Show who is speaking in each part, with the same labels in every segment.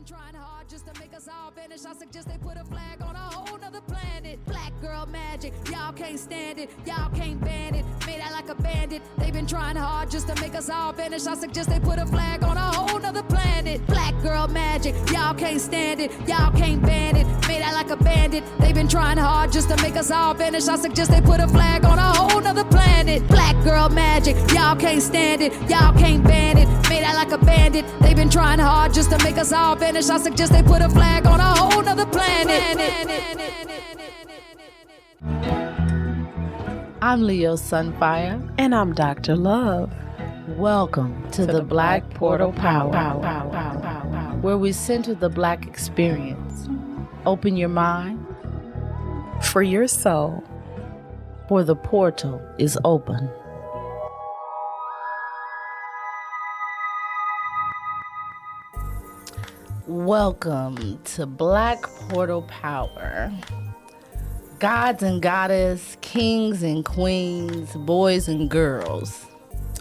Speaker 1: trying hard just to make us all vanish. I suggest they put a flag on a whole nother planet. Black girl magic, y'all can't stand it, y'all can't ban it. Made out like a bandit. They've been trying hard just to make us all vanish. I suggest they put a flag on a whole nother planet. Black girl magic, y'all can't stand it, y'all can't ban it. Made out like a bandit. They've been trying hard just to make us all vanish. I suggest they put a flag on a whole nother planet. Black girl magic, y'all can't stand it, y'all can't ban it. Made out like a bandit. They've been trying hard just to make us all vanish. I suggest they put a flag on a whole nother planet.
Speaker 2: I'm Leo Sunfire.
Speaker 3: And I'm Dr. Love.
Speaker 2: Welcome to the Black Portal Power, where we center the Black experience. Open your mind,
Speaker 3: For your soul.
Speaker 2: for the portal is open. Welcome to Black Portal Power. Gods and goddess, kings and queens, boys and girls.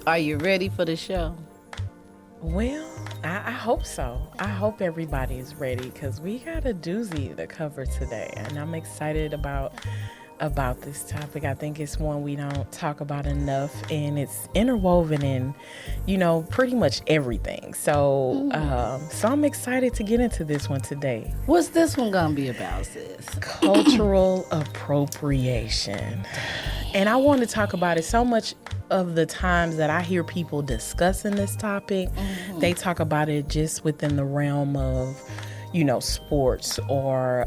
Speaker 2: Are you ready for the show?
Speaker 3: Well, I hope so. I hope everybody is ready because we got a doozy to cover today, and I'm excited about this topic. I think it's one we don't talk about enough, and it's interwoven in, pretty much everything. So, so I'm excited to get into this one today.
Speaker 2: What's this one gonna be about, sis?
Speaker 3: Cultural appropriation. And I want to talk about it. So much of the times that I hear people discussing this topic, they talk about it just within the realm of, sports or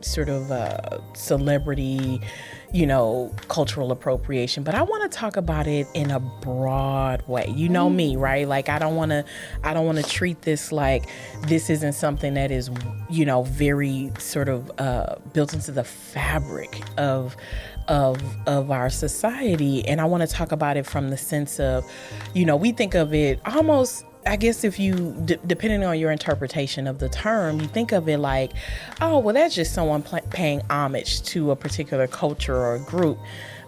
Speaker 3: sort of celebrity, cultural appropriation. But I want to talk about it in a broad way. You know me, right? Like I don't want to treat this like this isn't something that is, very sort of built into the fabric of our society. And I want to talk about it from the sense of, we think of it almost, I guess if you, depending on your interpretation of the term, you think of it like, oh, well, that's just someone paying homage to a particular culture or a group.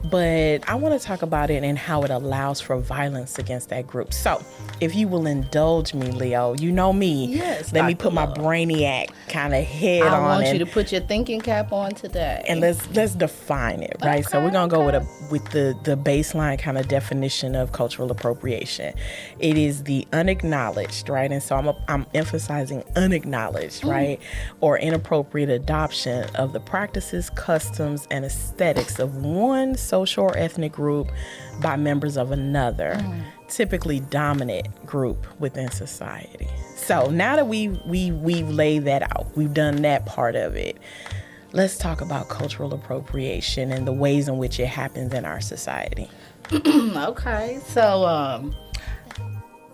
Speaker 3: But I want to talk about it and how it allows for violence against that group. So if you will indulge me, Leo, you know me.
Speaker 2: Yes,
Speaker 3: Let me
Speaker 2: Dr.
Speaker 3: put my
Speaker 2: Love.
Speaker 3: brainiac kind of head on.
Speaker 2: I want you to put your thinking cap on today.
Speaker 3: And let's define it, right? So we're gonna go with the baseline kind of definition of cultural appropriation. It is the unacknowledged, right? And so I'm emphasizing unacknowledged, right? Or inappropriate adoption of the practices, customs, and aesthetics of one social or ethnic group by members of another, typically dominant group within society. So now that we've laid that out, we've done that part of it. Let's talk about cultural appropriation and the ways in which it happens in our society.
Speaker 2: Okay, so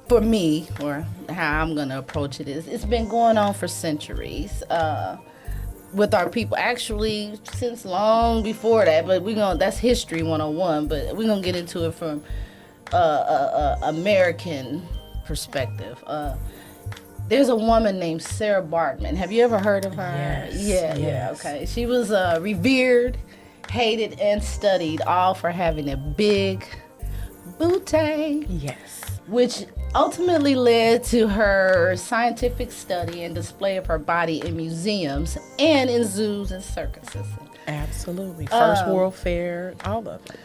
Speaker 2: for me, or how I'm gonna approach it is, it's been going on for centuries with our people. Actually, since long before that, but that's history 101. But we're gonna get into it from American perspective. There's a woman named Sarah Bartman. Have you ever heard of her?
Speaker 3: Yes.
Speaker 2: Yeah, okay. She was revered, hated, and studied, all for having a big booty.
Speaker 3: Yes.
Speaker 2: Which ultimately led to her scientific study and display of her body in museums and in zoos and circuses.
Speaker 3: Absolutely. First World Fair, all of it.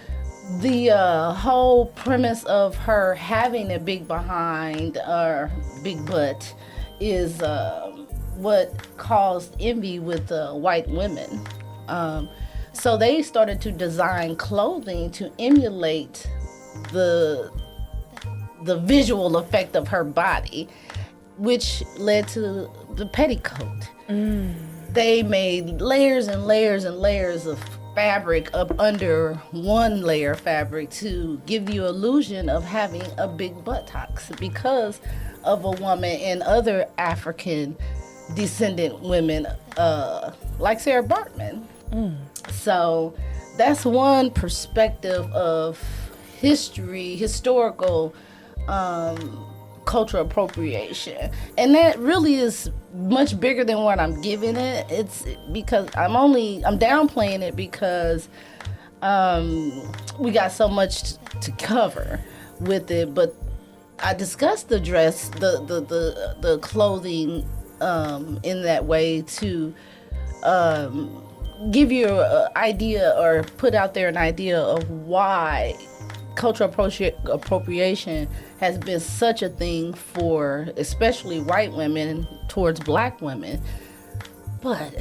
Speaker 2: The whole premise of her having a big behind or big butt is what caused envy with white women. So they started to design clothing to emulate the visual effect of her body, which led to the petticoat. They made layers and layers and layers of fabric up under one layer of fabric to give the illusion of having a big buttocks because of a woman and other African descendant women like Sarah Bartman. So that's one perspective of historical cultural appropriation, and that really is much bigger than what I'm giving it. It's because I'm downplaying it because we got so much to cover with it. But I discussed the dress, the clothing in that way to give you an idea or put out there an idea of why cultural appropriation has been such a thing for especially white women towards black women. But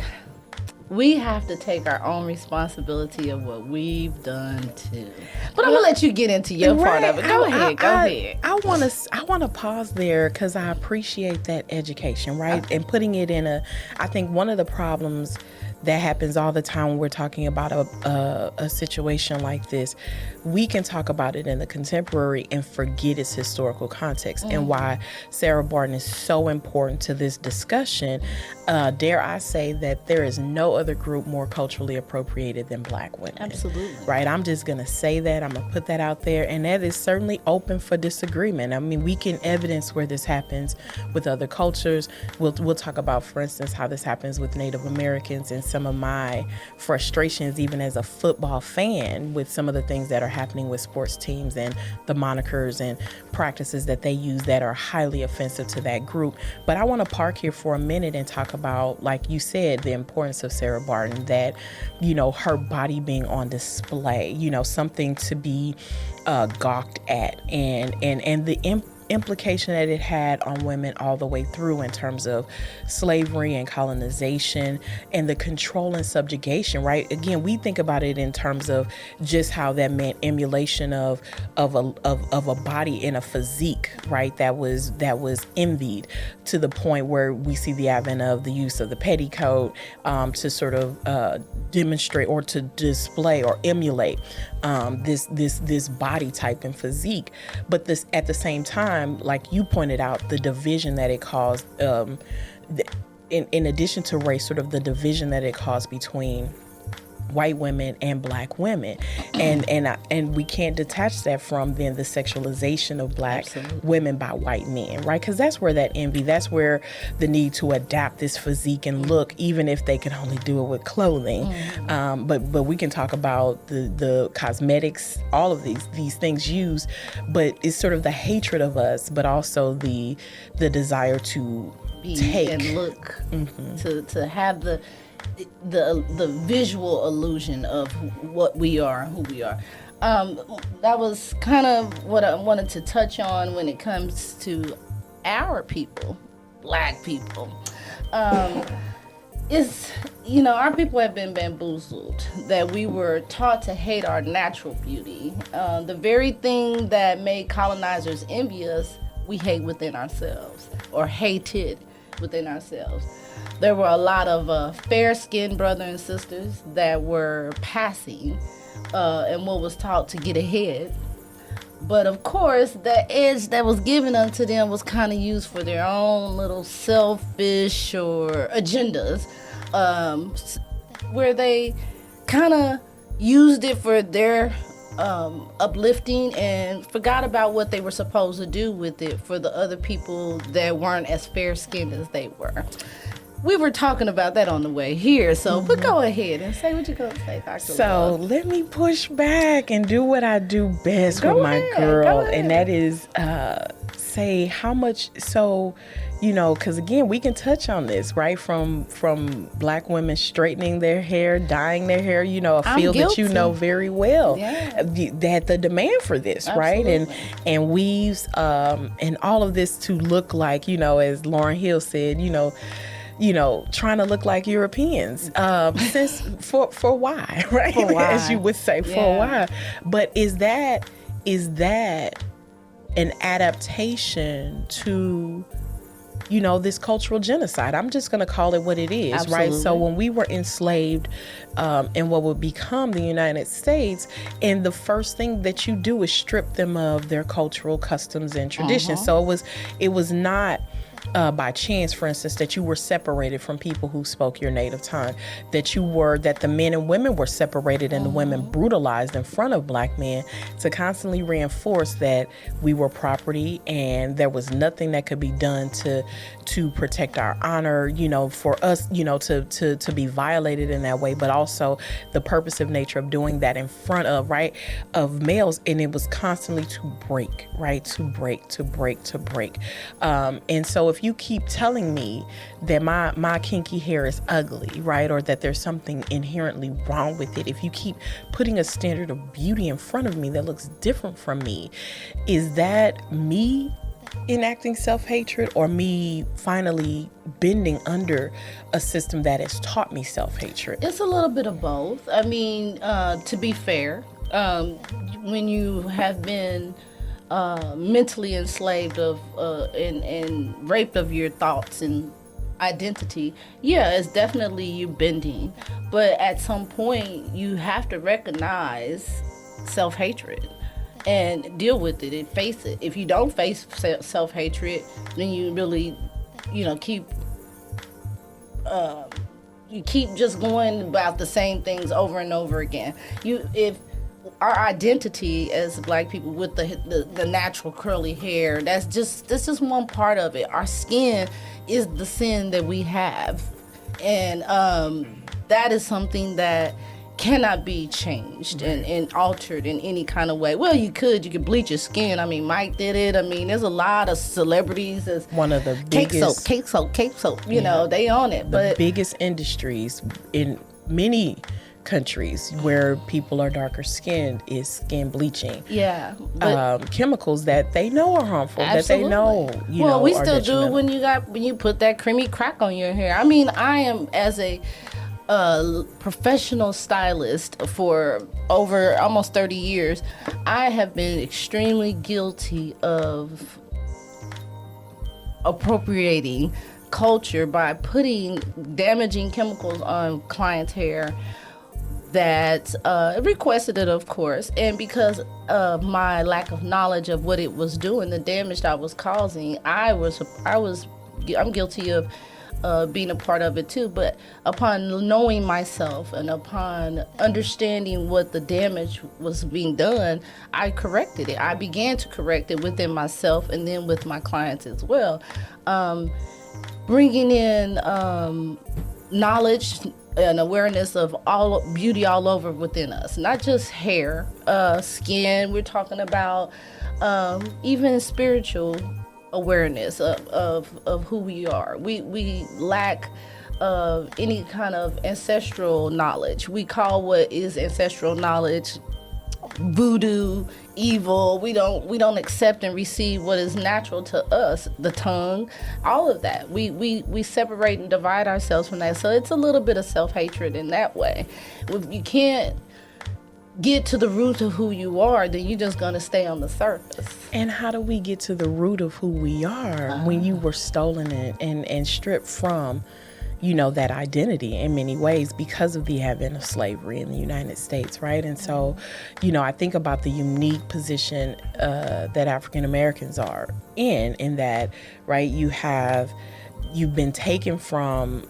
Speaker 2: we have to take our own responsibility of what we've done too. But I'm gonna let you get into your part of it. Go ahead.
Speaker 3: I want to pause there because I appreciate that education, right? Okay. And putting it in I think one of the problems that happens all the time when we're talking about a situation like this, we can talk about it in the contemporary and forget its historical context and why Sarah Barton is so important to this discussion. Dare I say that there is no other group more culturally appropriated than black women.
Speaker 2: Absolutely.
Speaker 3: Right? I'm just going to say that. I'm going to put that out there. And that is certainly open for disagreement. I mean, we can evidence where this happens with other cultures. We'll talk about, for instance, how this happens with Native Americans and some of my frustrations, even as a football fan, with some of the things that are happening with sports teams and the monikers and practices that they use that are highly offensive to that group. But I want to park here for a minute and talk about, like you said, the importance of Sarah Barton, that, you know, her body being on display, you know, something to be gawked at, and the implication that it had on women all the way through in terms of slavery and colonization and the control and subjugation, right? Again, we think about it in terms of just how that meant emulation of a body and a physique, right? That was envied, to the point where we see the advent of the use of the petticoat to sort of demonstrate or to display or emulate this body type and physique. But this, at the same time, like you pointed out, the division that it caused, in addition to race, sort of the division that it caused between white women and black women, and we can't detach that from then the sexualization of black women by white men, right? Because that's where that envy, that's where the need to adapt this physique and look, even if they can only do it with clothing. But we can talk about the cosmetics, all of these things used, but it's sort of the hatred of us, but also the desire to take
Speaker 2: and look, to have the visual illusion of what we are and who we are. That was kind of what I wanted to touch on when it comes to our people, black people. It's, you know, our people have been bamboozled, that we were taught to hate our natural beauty. The very thing that made colonizers envy us, we hate within ourselves, or hated within ourselves. There were a lot of fair-skinned brothers and sisters that were passing and what was taught to get ahead. But of course, the edge that was given unto them was kind of used for their own little selfish or agendas, where they kind of used it for their uplifting and forgot about what they were supposed to do with it for the other people that weren't as fair-skinned as they were. We were talking about that on the way here, so but go ahead and say what you're going to say, Dr.
Speaker 3: So
Speaker 2: Love.
Speaker 3: let me push back and do what I do best with my girl, and that is say how much. So, you know, because again, we can touch on this, right? From black women straightening their hair, dyeing their hair, you know, a field that you know very well.
Speaker 2: Yeah.
Speaker 3: That the demand for this,
Speaker 2: Absolutely.
Speaker 3: right? And weaves and all of this to look like, you know, as Lauryn Hill said, you know, trying to look like Europeans, since for why, right?
Speaker 2: For why.
Speaker 3: As you would say, for why. But is that an adaptation to, you know, this cultural genocide? I'm just going to call it what it is,
Speaker 2: Absolutely.
Speaker 3: right? So when we were enslaved in what would become the United States, and the first thing that you do is strip them of their cultural customs and traditions. So it was not by chance, for instance, that you were separated from people who spoke your native tongue, that the men and women were separated and the women brutalized in front of Black men, to constantly reinforce that we were property and there was nothing that could be done to protect our honor, for us, to be violated in that way, but also the purposive nature of doing that in front of, right, of males. And it was constantly to break, right, to break. And so if you keep telling me that my kinky hair is ugly, right, or that there's something inherently wrong with it, if you keep putting a standard of beauty in front of me that looks different from me, is that me enacting self-hatred or me finally bending under a system that has taught me self-hatred?
Speaker 2: It's a little bit of both. I mean, to be fair, when you have been mentally enslaved of and raped of your thoughts and identity, yeah, it's definitely you bending. But at some point, you have to recognize self-hatred and deal with it and face it. If you don't face self-hatred, then you really, keep just going about the same things over and over again. If our identity as Black people with the natural curly hair, that's just one part of it. Our skin is the sin that we have, and that is something that cannot be changed and altered in any kind of way. Well, you could bleach your skin. I mean, Mike did it. I mean, there's a lot of celebrities that's
Speaker 3: one of the biggest
Speaker 2: cake soap, they own it. But
Speaker 3: biggest industries in many countries where people are darker skinned is skin bleaching.
Speaker 2: Yeah.
Speaker 3: Chemicals that they know are harmful,
Speaker 2: absolutely.
Speaker 3: that they know,
Speaker 2: well, we
Speaker 3: are
Speaker 2: still do
Speaker 3: detrimental.
Speaker 2: when you put that creamy crack on your hair. I mean, I am, as a professional stylist for over almost 30 years, I have been extremely guilty of appropriating culture by putting damaging chemicals on clients' hair that requested it, of course, and because of my lack of knowledge of what it was doing, the damage I was causing, I'm guilty of being a part of it too. But upon knowing myself and upon understanding what the damage was being done, I corrected it. I began to correct it within myself and then with my clients as well. Bringing in knowledge and awareness of all beauty all over within us, not just hair, skin. We're talking about even spiritual awareness of who we are. We lack any kind of ancestral knowledge. We call what is ancestral knowledge voodoo, evil. We don't accept and receive what is natural to us, the tongue, all of that. We separate and divide ourselves from that. So it's a little bit of self-hatred in that way. If you can't get to the root of who you are, then you're just going to stay on the surface.
Speaker 3: And how do we get to the root of who we are when you were stolen and stripped from, that identity in many ways because of the advent of slavery in the United States, right? And so, I think about the unique position that African Americans are in that, right, you've been taken from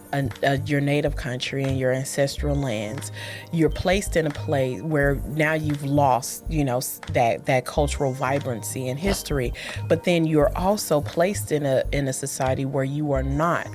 Speaker 3: your native country and your ancestral lands. You're placed in a place where now you've lost, that cultural vibrancy and history. But then you're also placed in a society where you are not,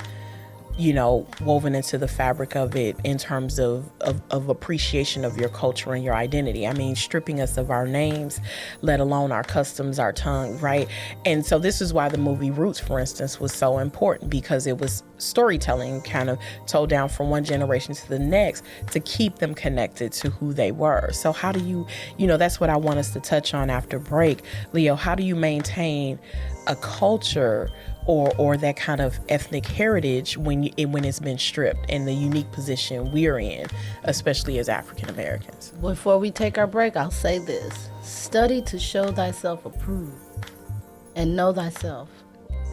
Speaker 3: woven into the fabric of it in terms of appreciation of your culture and your identity. I mean, stripping us of our names, let alone our customs, our tongue, right? And so this is why the movie Roots, for instance, was so important, because it was storytelling kind of told down from one generation to the next to keep them connected to who they were. So how do you, that's what I want us to touch on after break. Leo, how do you maintain a culture or that kind of ethnic heritage when it's been stripped, and the unique position we're in, especially as African Americans?
Speaker 2: Before we take our break, I'll say this: study to show thyself approved, and know thyself.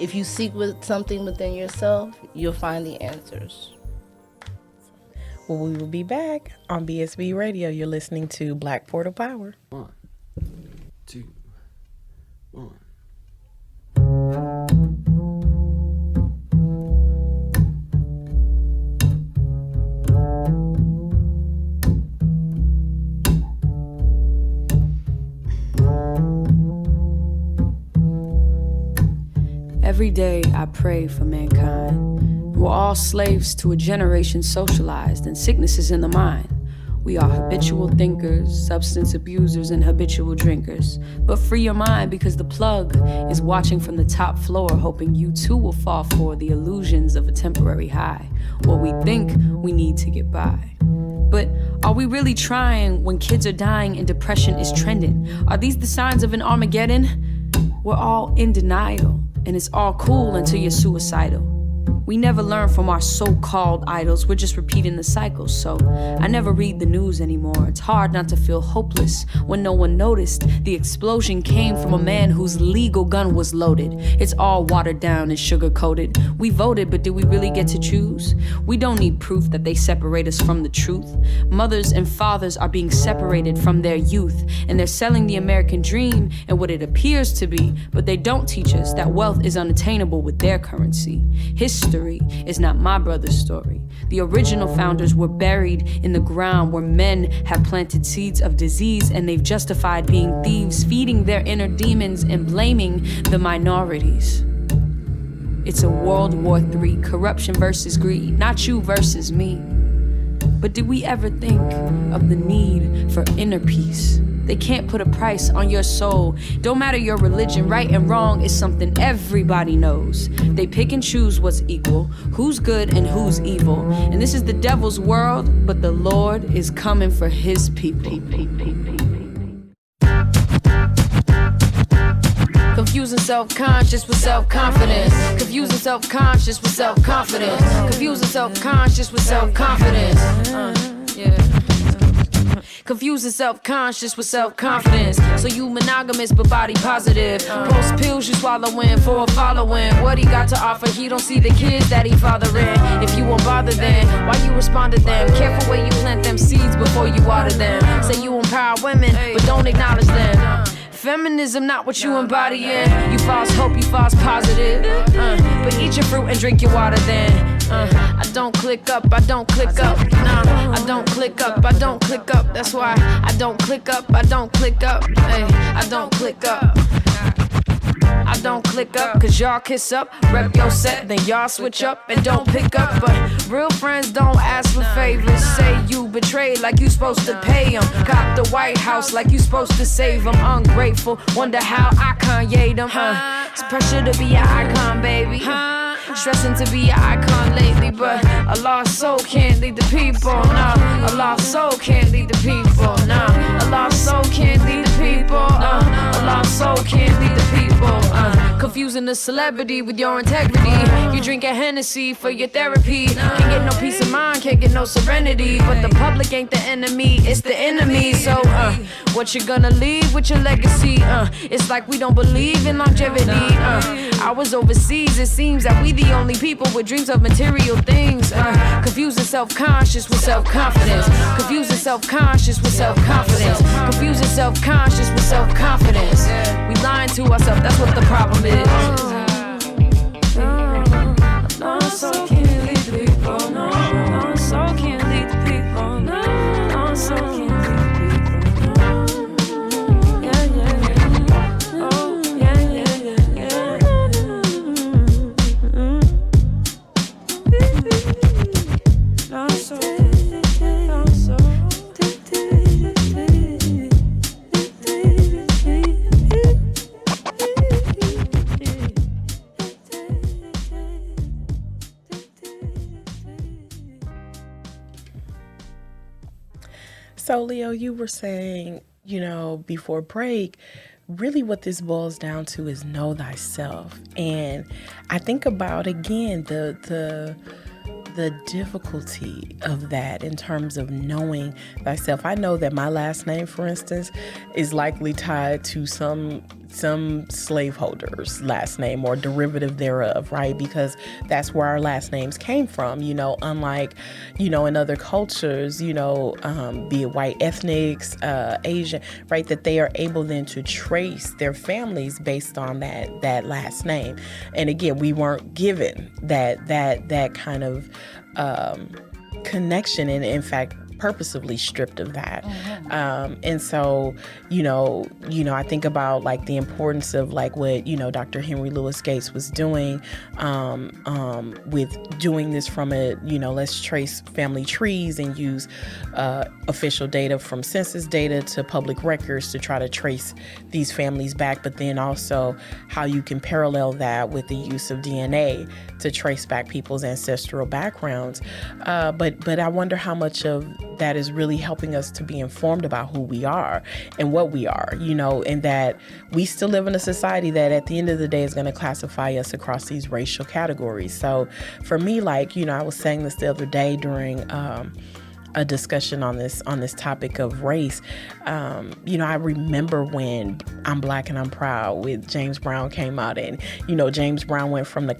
Speaker 2: If you seek with something within yourself, you'll find the answers.
Speaker 3: Well, we will be back on BSB Radio. You're listening to Black Portal Power.
Speaker 4: 1, 2, 1. Every day I pray for mankind. We're all slaves to a generation socialized, and sickness is in the mind. We are habitual thinkers, substance abusers, and habitual drinkers. But free your mind, because the plug is watching from the top floor, hoping you too will fall for the illusions of a temporary high, or we think we need to get by. But are we really trying when kids are dying and depression is trending? Are these the signs of an Armageddon? We're all in denial, and it's all cool until you're suicidal. We never learn from our so-called idols, we're just repeating the cycle. So I never read the news anymore. It's hard not to feel hopeless when no one noticed the explosion came from a man whose legal gun was loaded. It's all watered down and sugar-coated. We voted, but did we really get to choose? We don't need proof that they separate us from the truth. Mothers and fathers are being separated from their youth, and they're selling the American dream and what it appears to be, but they don't teach us that wealth is unattainable with their currency. History is not my brother's story. The original founders were buried in the ground where men have planted seeds of disease, and they've justified being thieves, feeding their inner demons and blaming the minorities. It's a World War III, corruption versus greed, not you versus me. But did we ever think of the need for inner peace? They can't put a price on your soul. Don't matter your religion, right and wrong is something everybody knows. They pick and choose what's equal, who's good and who's evil. And this is the devil's world, but the Lord is coming for his people. Confusing self-conscious with self-confidence. Confusing self-conscious with self-confidence. Confusing self-conscious with self-confidence. Confusing self-conscious with self-confidence. So you monogamous but body positive. Post pills you swallowing for a following. What he got to offer, he don't see the kids that he fathering. If you won't bother then, why you respond to them? Careful where you plant them seeds before you water them. Say you empower women, but don't acknowledge them. Feminism, not what you embodying. You false hope, you false positive. But eat your fruit and drink your water then. I don't click up, I don't click up. Nah, I don't click up, I don't click up. That's why I don't click up, I don't click up. Hey, I don't click up. I don't click up, cause y'all kiss up, rep your set, then y'all switch up and don't pick up. But real friends don't ask for favors. Say you betrayed like you supposed to pay them. Cop the White House like you supposed to save them. Ungrateful, wonder how I Kanye them. It's pressure to be an icon, baby. Stressing to be an icon lately, but a lost soul can't lead the people. No, a lost soul can't lead the people. No, a lost soul can't lead the people. A lost soul can't lead the people. Confusing the celebrity with your integrity. You drink a Hennessy for your therapy. Can't get no peace of mind, can't get no serenity. But the public ain't the enemy, it's the enemy. So, what you gonna leave with your legacy? It's like we don't believe in longevity. I was overseas, it seems that we the only people with dreams of material things. Confusing self-conscious with self-confidence. Confusing self-conscious with self-confidence. Confusing self-conscious with self-confidence. We lying to ourselves, that's what the problem is. No, so can't lead the people. No, so can't lead the people. No, so can't lead the people. Yeah, yeah, yeah. Oh, yeah, yeah, yeah, yeah. No, so, no, so.
Speaker 3: So, Leo, you were saying, before break, really what this boils down to is know thyself. And I think about, again, the difficulty of that in terms of knowing thyself. I know that my last name, for instance, is likely tied to some slaveholder's last name or derivative thereof, right? Because that's where our last names came from, unlike, in other cultures, be it white ethnics, Asian, right? That they are able then to trace their families based on that last name. And again, we weren't given that kind of connection. And in fact, purposefully stripped of that. And so, I think about like the importance of like what, Dr. Henry Louis Gates was doing with doing this from a, let's trace family trees and use official data from census data to public records to try to trace these families back, but then also how you can parallel that with the use of DNA to trace back people's ancestral backgrounds. But I wonder how much of that is really helping us to be informed about who we are and what we are, and that we still live in a society that at the end of the day is going to classify us across these racial categories. So for me, like, I was saying this the other day during a discussion on this topic of race. I remember when I'm Black and I'm Proud with James Brown came out, and James Brown went from the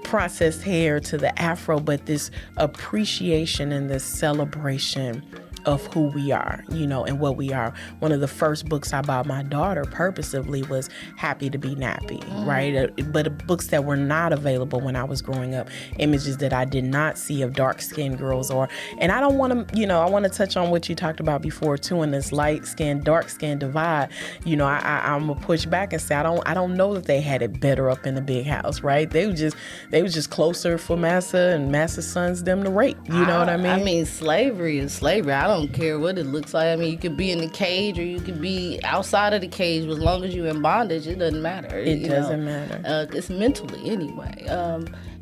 Speaker 3: processed hair to the afro, but this appreciation and this celebration of who we are, and what we are. One of the first books I bought my daughter purposively was Happy to Be Nappy, right? But books that were not available when I was growing up, images that I did not see of dark-skinned girls and I don't want to, I want to touch on what you talked about before too, in this light-skinned, dark-skinned divide. I'm gonna push back and say I don't know that they had it better up in the big house, right? They was just closer for Massa and Massa's sons them to rape. You know what I mean?
Speaker 2: I mean, slavery is slavery. I don't care what it looks like. I mean, you could be in the cage or you could be outside of the cage. As long as you're in bondage, it doesn't matter.
Speaker 3: It doesn't matter.
Speaker 2: It's mentally anyway.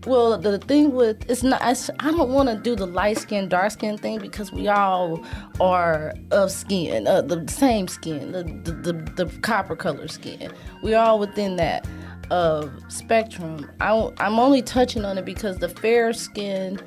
Speaker 2: Well, the thing with I don't want to do the light skin, dark skin thing because we all are of skin, the same skin, the copper color skin. We're all within that spectrum. I'm only touching on it because the fair skinned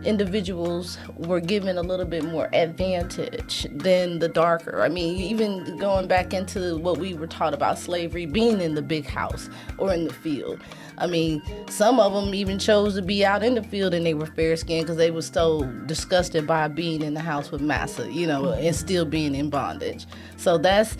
Speaker 2: individuals were given a little bit more advantage than the darker. I mean, even going back into what we were taught about slavery, being in the big house or in the field. I mean, some of them even chose to be out in the field and they were fair-skinned because they were so disgusted by being in the house with massa, and still being in bondage. So that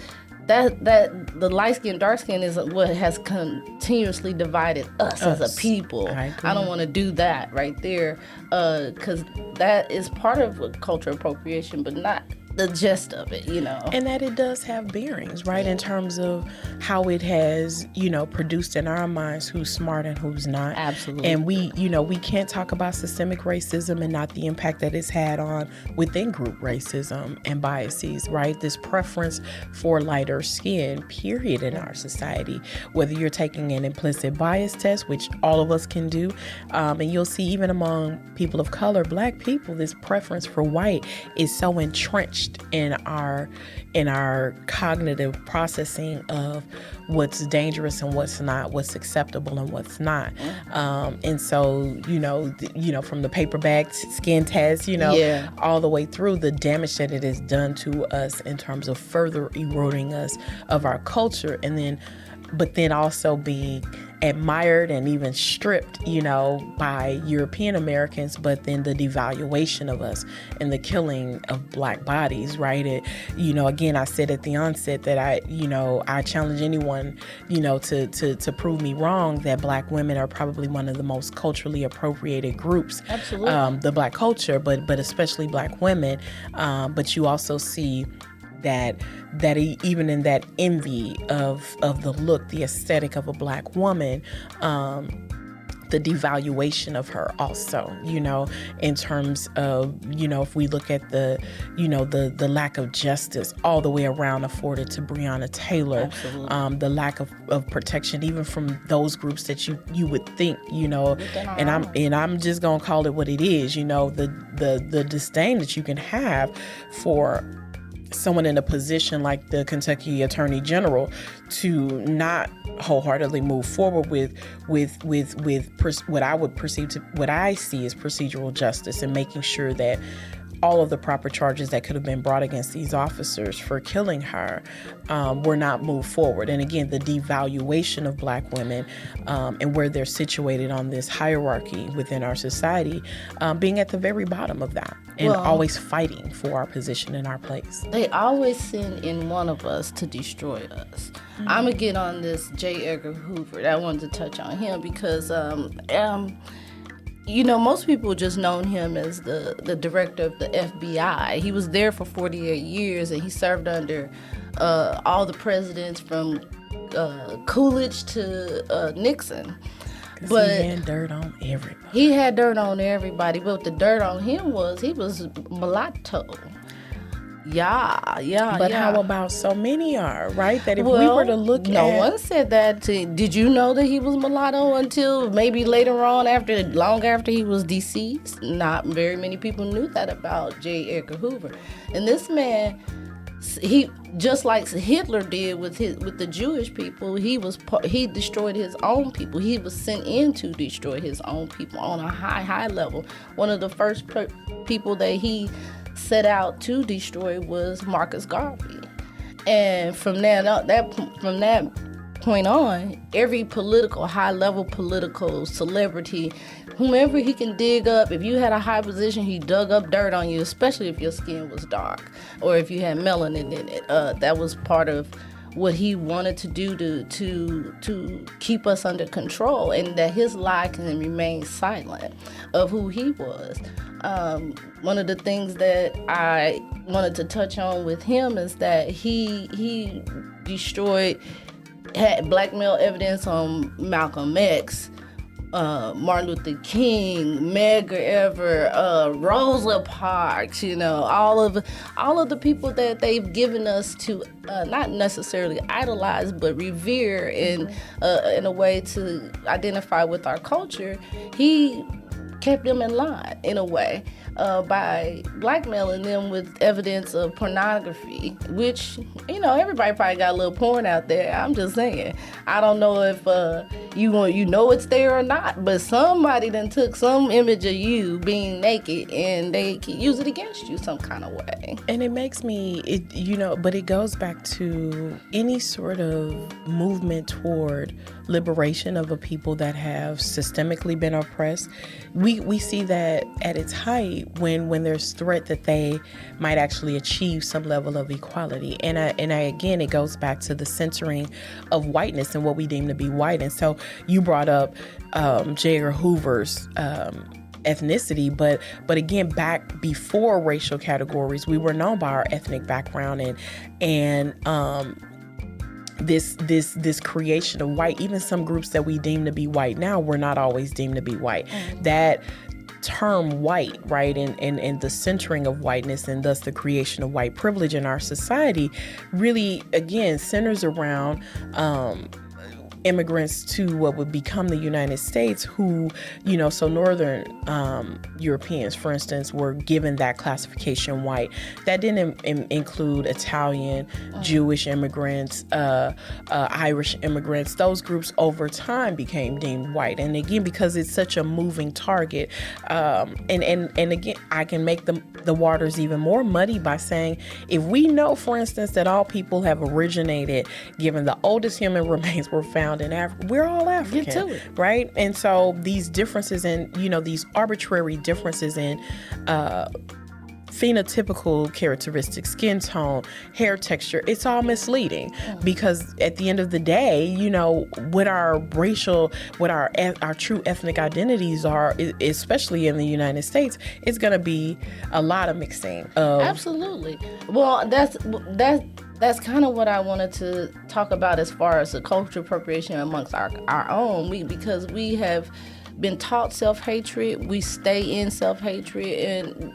Speaker 2: the light skin, dark skin is what has continuously divided us as a people. I don't want to do that right there, because that is part of cultural appropriation, but not the gist of it,
Speaker 3: And that it does have bearings, right, in terms of how it has, produced in our minds who's smart and who's not.
Speaker 2: Absolutely.
Speaker 3: And we can't talk about systemic racism and not the impact that it's had on within group racism and biases, right? This preference for lighter skin, period, in our society. Whether you're taking an implicit bias test, which all of us can do, and you'll see even among people of color, Black people, this preference for white is so entrenched in our cognitive processing of what's dangerous and what's not, what's acceptable and what's not. And so, from the paper bag skin test, all the way through, the damage that it has done to us in terms of further eroding us of our culture, but then also being admired and even stripped, by European Americans, but then the devaluation of us and the killing of Black bodies, right? Again, I said at the onset that I challenge anyone, to prove me wrong that Black women are probably one of the most culturally appropriated groups.
Speaker 2: Absolutely.
Speaker 3: The Black culture, but especially Black women. But you also see that even in that envy of the look, the aesthetic of a Black woman, the devaluation of her also, in terms of, if we look at the lack of justice all the way around afforded to Breonna Taylor, the lack of protection even from those groups that you would think, and I'm just gonna call it what it is, the disdain that you can have for someone in a position like the Kentucky Attorney General to not wholeheartedly move forward with what I see as procedural justice and making sure that all of the proper charges that could have been brought against these officers for killing her were not moved forward. And again, the devaluation of Black women and where they're situated on this hierarchy within our society, being at the very bottom of that and always fighting for our position and our place.
Speaker 2: They always send in one of us to destroy us. I'm going to get on this J. Edgar Hoover. I wanted to touch on him because most people just known him as the director of the FBI. He was there for 48 years, and he served under all the presidents from Coolidge to Nixon.
Speaker 3: But he had dirt on everybody.
Speaker 2: He had dirt on everybody, but the dirt on him was he was mulatto. Yeah.
Speaker 3: But how about so many are, right? That if we were to look at...
Speaker 2: No one said that. Did you know that he was mulatto until maybe later on, long after he was deceased? Not very many people knew that about J. Edgar Hoover. And this man, he just like Hitler did with the Jewish people, he destroyed his own people. He was sent in to destroy his own people on a high level. One of the first people that he set out to destroy was Marcus Garvey, and from that point on, every high-level political celebrity, whomever he can dig up, if you had a high position, he dug up dirt on you, especially if your skin was dark or if you had melanin in it. That was part of what he wanted to do to keep us under control, and that his lie can remain silent of who he was. One of the things that I wanted to touch on with him is that he had blackmail evidence on Malcolm X, Martin Luther King, Medgar Evers, Rosa Parks, all of the people that they've given us to not necessarily idolize, but revere in a way to identify with our culture. He kept them in line in a way by blackmailing them with evidence of pornography, which everybody probably got a little porn out there. I'm just saying, I don't know if it's there or not, but somebody then took some image of you being naked and they can use it against you some kind of way.
Speaker 3: And it makes me, but it goes back to any sort of movement toward liberation of a people that have systemically been oppressed. We see that at its height when there's threat that they might actually achieve some level of equality. And again, it goes back to the censoring of whiteness and what we deem to be white. And so you brought up J. Edgar Hoover's ethnicity, but again, back before racial categories, we were known by our ethnic background and this creation of white. Even some groups that we deem to be white now were not always deemed to be white. That term white, right, and the centering of whiteness and thus the creation of white privilege in our society really, again, centers around immigrants to what would become the United States who, so Northern Europeans, for instance, were given that classification white. That didn't include Italian, Jewish immigrants, Irish immigrants. Those groups over time became deemed white. And again, because it's such a moving target, and again, I can make the waters even more muddy by saying, if we know, for instance, that all people have originated, given the oldest human remains were found in Africa, we're all African. Get to it. Right? And so these differences in, these arbitrary differences in phenotypical characteristics, skin tone, hair texture, it's all misleading because at the end of the day, what our true ethnic identities are, especially in the United States, it's going to be a lot of mixing.
Speaker 2: Absolutely. Well, that's kind of what I wanted to talk about as far as the cultural appropriation amongst our own. Because we have been taught self-hatred, we stay in self-hatred, and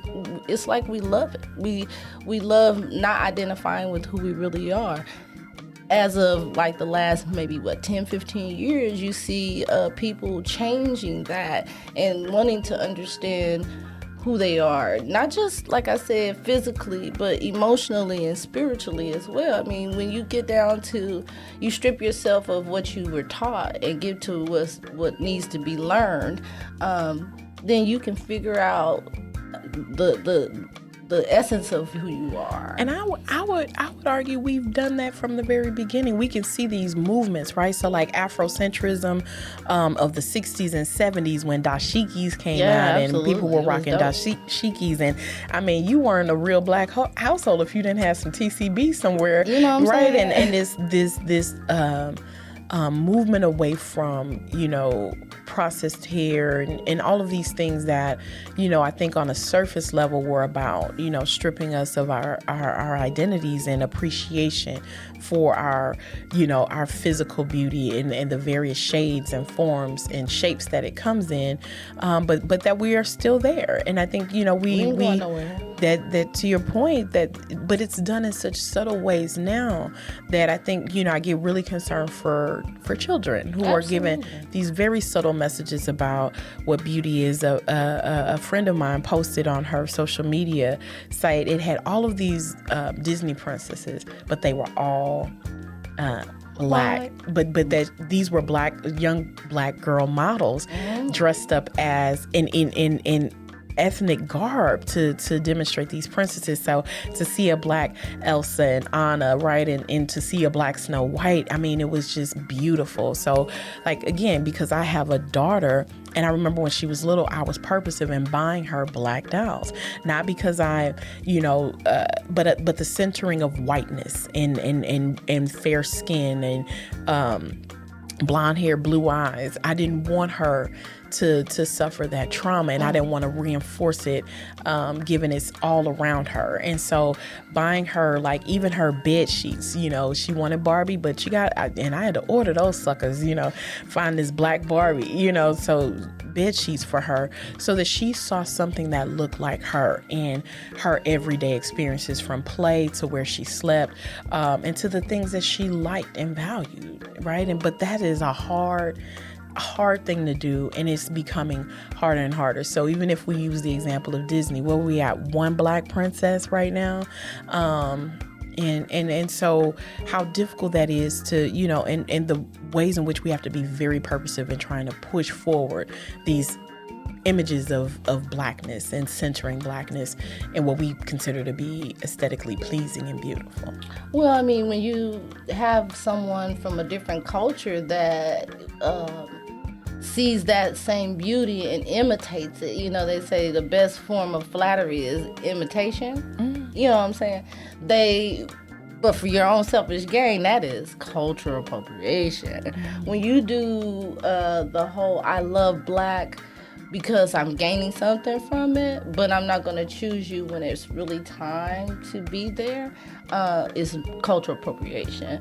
Speaker 2: it's like we love it. We love not identifying with who we really are. As of like the last maybe 10, 15 years, you see people changing that and wanting to understand who they are, not just, like I said, physically, but emotionally and spiritually as well. I mean, when you get down to, you strip yourself of what you were taught and give to what needs to be learned, then you can figure out the essence of who you are.
Speaker 3: And I would argue we've done that from the very beginning. We can see these movements, right? So like Afrocentrism of the 60s and 70s when dashikis came out and people were rocking dashikis. And I mean, you weren't a real black household if you didn't have some TCB somewhere, right? And this movement away from, processed hair and all of these things that, I think on a surface level were about, stripping us of our identities and appreciation for our physical beauty and the various shades and forms and shapes that it comes in. But that we are still there. And I think, we
Speaker 2: ain't going nowhere.
Speaker 3: That to your point, but it's done in such subtle ways now that I think, I get really concerned for children who are given these very subtle messages about what beauty is. A friend of mine posted on her social media site, it had all of these Disney princesses, but they were all black, but that these were young black girl models dressed up as in ethnic garb to demonstrate these princesses. So to see a black Elsa and Anna, right, and to see a black Snow White, I mean, it was just beautiful. So, like, again, because I have a daughter, and I remember when she was little, I was purposive in buying her black dolls, not because but the centering of whiteness and fair skin and blonde hair, blue eyes. I didn't want her to suffer that trauma, and I didn't want to reinforce it, given it's all around her. And so buying her, like, even her bed sheets, she wanted Barbie, but and I had to order those suckers, find this black Barbie, so bed sheets for her so that she saw something that looked like her and her everyday experiences, from play to where she slept, and to the things that she liked and valued, right? But that is a hard thing to do, and it's becoming harder and harder. So even if we use the example of Disney, where we at one black princess right now, and so how difficult that is to, and the ways in which we have to be very purposive in trying to push forward these images of blackness and centering blackness and what we consider to be aesthetically pleasing and beautiful.
Speaker 2: Well, I mean, when you have someone from a different culture that sees that same beauty and imitates it, they say the best form of flattery is imitation. You know what I'm saying? But for your own selfish gain, that is cultural appropriation. When you do the whole I love black because I'm gaining something from it, but I'm not going to choose you when it's really time to be there, is cultural appropriation.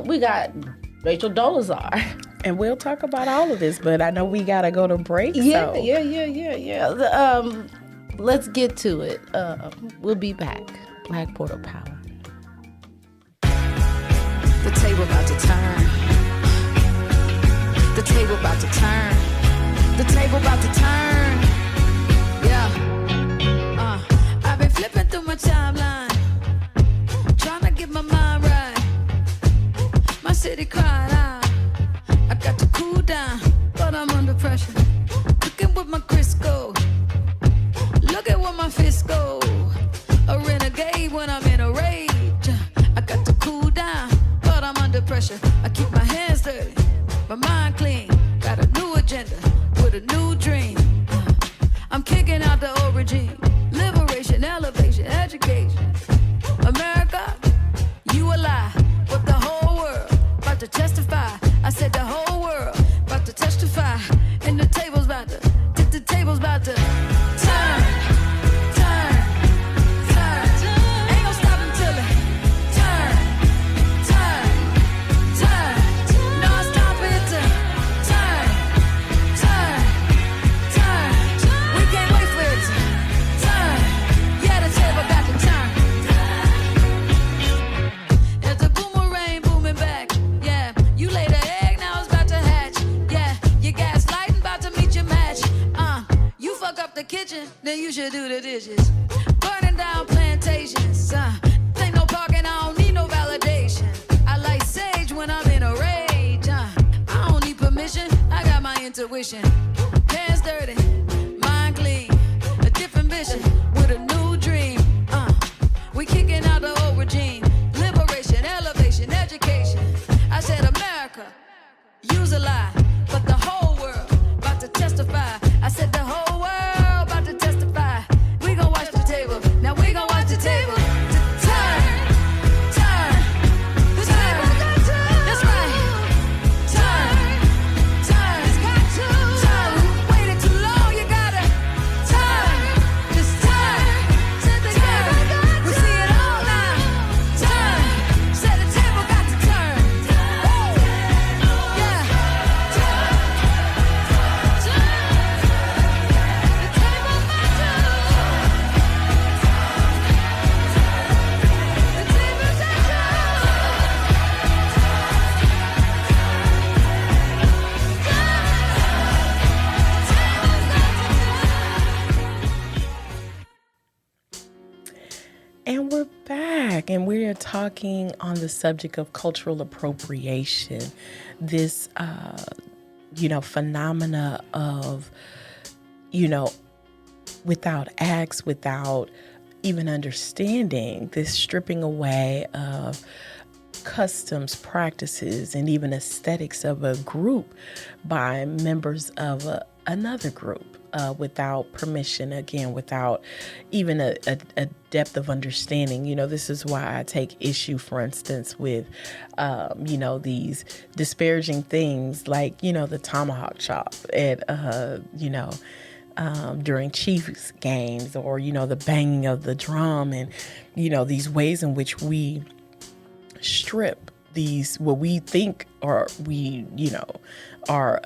Speaker 2: We got Rachel Dolezal.
Speaker 3: And we'll talk about all of this, but I know we got to go to break.
Speaker 2: Yeah. Let's get to it. We'll be back. Black Portal Power.
Speaker 4: The table about to turn. The table about to turn. The table about to turn. Yeah. I've been flipping through my timeline, trying to get my mind right. My city cried out. I got to cool down, but I'm under pressure. Cooking with my Crisco. Look at what my fist go. A renegade when I'm in a rage. I got to cool down, but I'm under pressure. I keep my hands dirty, my mind clean. Got a new agenda with a new dream. I'm kicking out the old regime. Liberation, elevation, education. America, you a lie, but the whole world about to testify. I said the whole world about to testify. And the table's about to turn. Ain't no stopping till it turn. No stopping to turn. We can't wait for it to turn. Yeah, the table got to turn. It's a boomerang booming back. Yeah, you laid an egg, now it's about to hatch. Yeah, your gaslighting about to meet your match. You fuck up the kitchen, then you should do the dishes. Burning down plantations. Ain't no parking, I don't need no validation. I like sage when I'm in a rage. I don't need permission, I got my intuition. Hands dirty, mind clean. A different vision with a new dream. We kicking out the old regime. Liberation, elevation, education. I said America, use a lie, but the whole world about to testify. I said the whole world about to testify. We gon' watch the table. Now we gon' watch the table turn. The table got to. That's right. Turn. It's got to.
Speaker 3: and we're talking on the subject of cultural appropriation, this, phenomena of, without acts, without even understanding, this stripping away of customs, practices, and even aesthetics of a group by members of another group without permission, again, without even a depth of understanding. This is why I take issue, for instance, with, these disparaging things like, the tomahawk chop at, during Chiefs games, or, the banging of the drum, and, these ways in which we strip these, what we think, or we, are,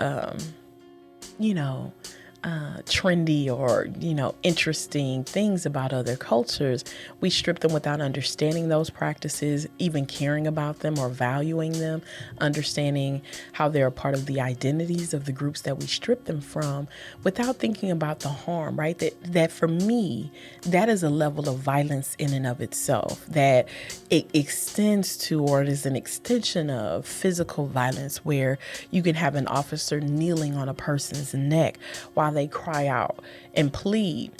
Speaker 3: trendy or, interesting things about other cultures. We strip them without understanding those practices, even caring about them or valuing them, understanding how they're a part of the identities of the groups that we strip them from, without thinking about the harm, right? That for me, that is a level of violence in and of itself, that it extends to, or it is an extension of, physical violence, where you can have an officer kneeling on a person's neck while they cry out and plead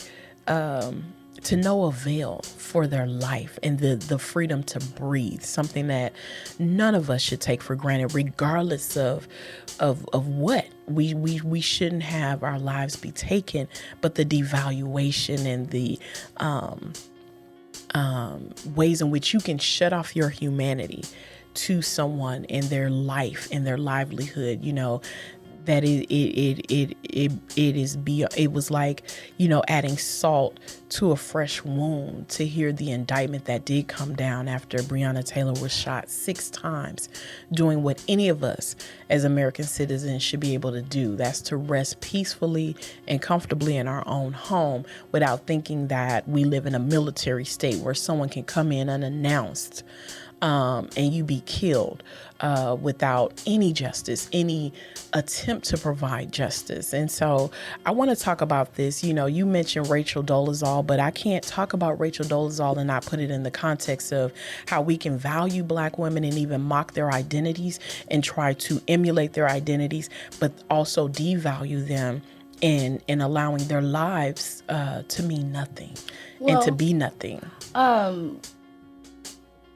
Speaker 3: to no avail for their life and the freedom to breathe, something that none of us should take for granted, regardless of what. We shouldn't have our lives be taken, but the devaluation and the ways in which you can shut off your humanity to someone and their life and their livelihood, that it was like, adding salt to a fresh wound to hear the indictment that did come down after Breonna Taylor was shot 6 times, doing what any of us as American citizens should be able to do. That's to rest peacefully and comfortably in our own home without thinking that we live in a military state where someone can come in unannounced and you be killed without any justice, any attempt to provide justice. And so I want to talk about this. You mentioned Rachel Dolezal, but I can't talk about Rachel Dolezal and not put it in the context of how we can value Black women and even mock their identities and try to emulate their identities, but also devalue them and allowing their lives to mean nothing and to be nothing.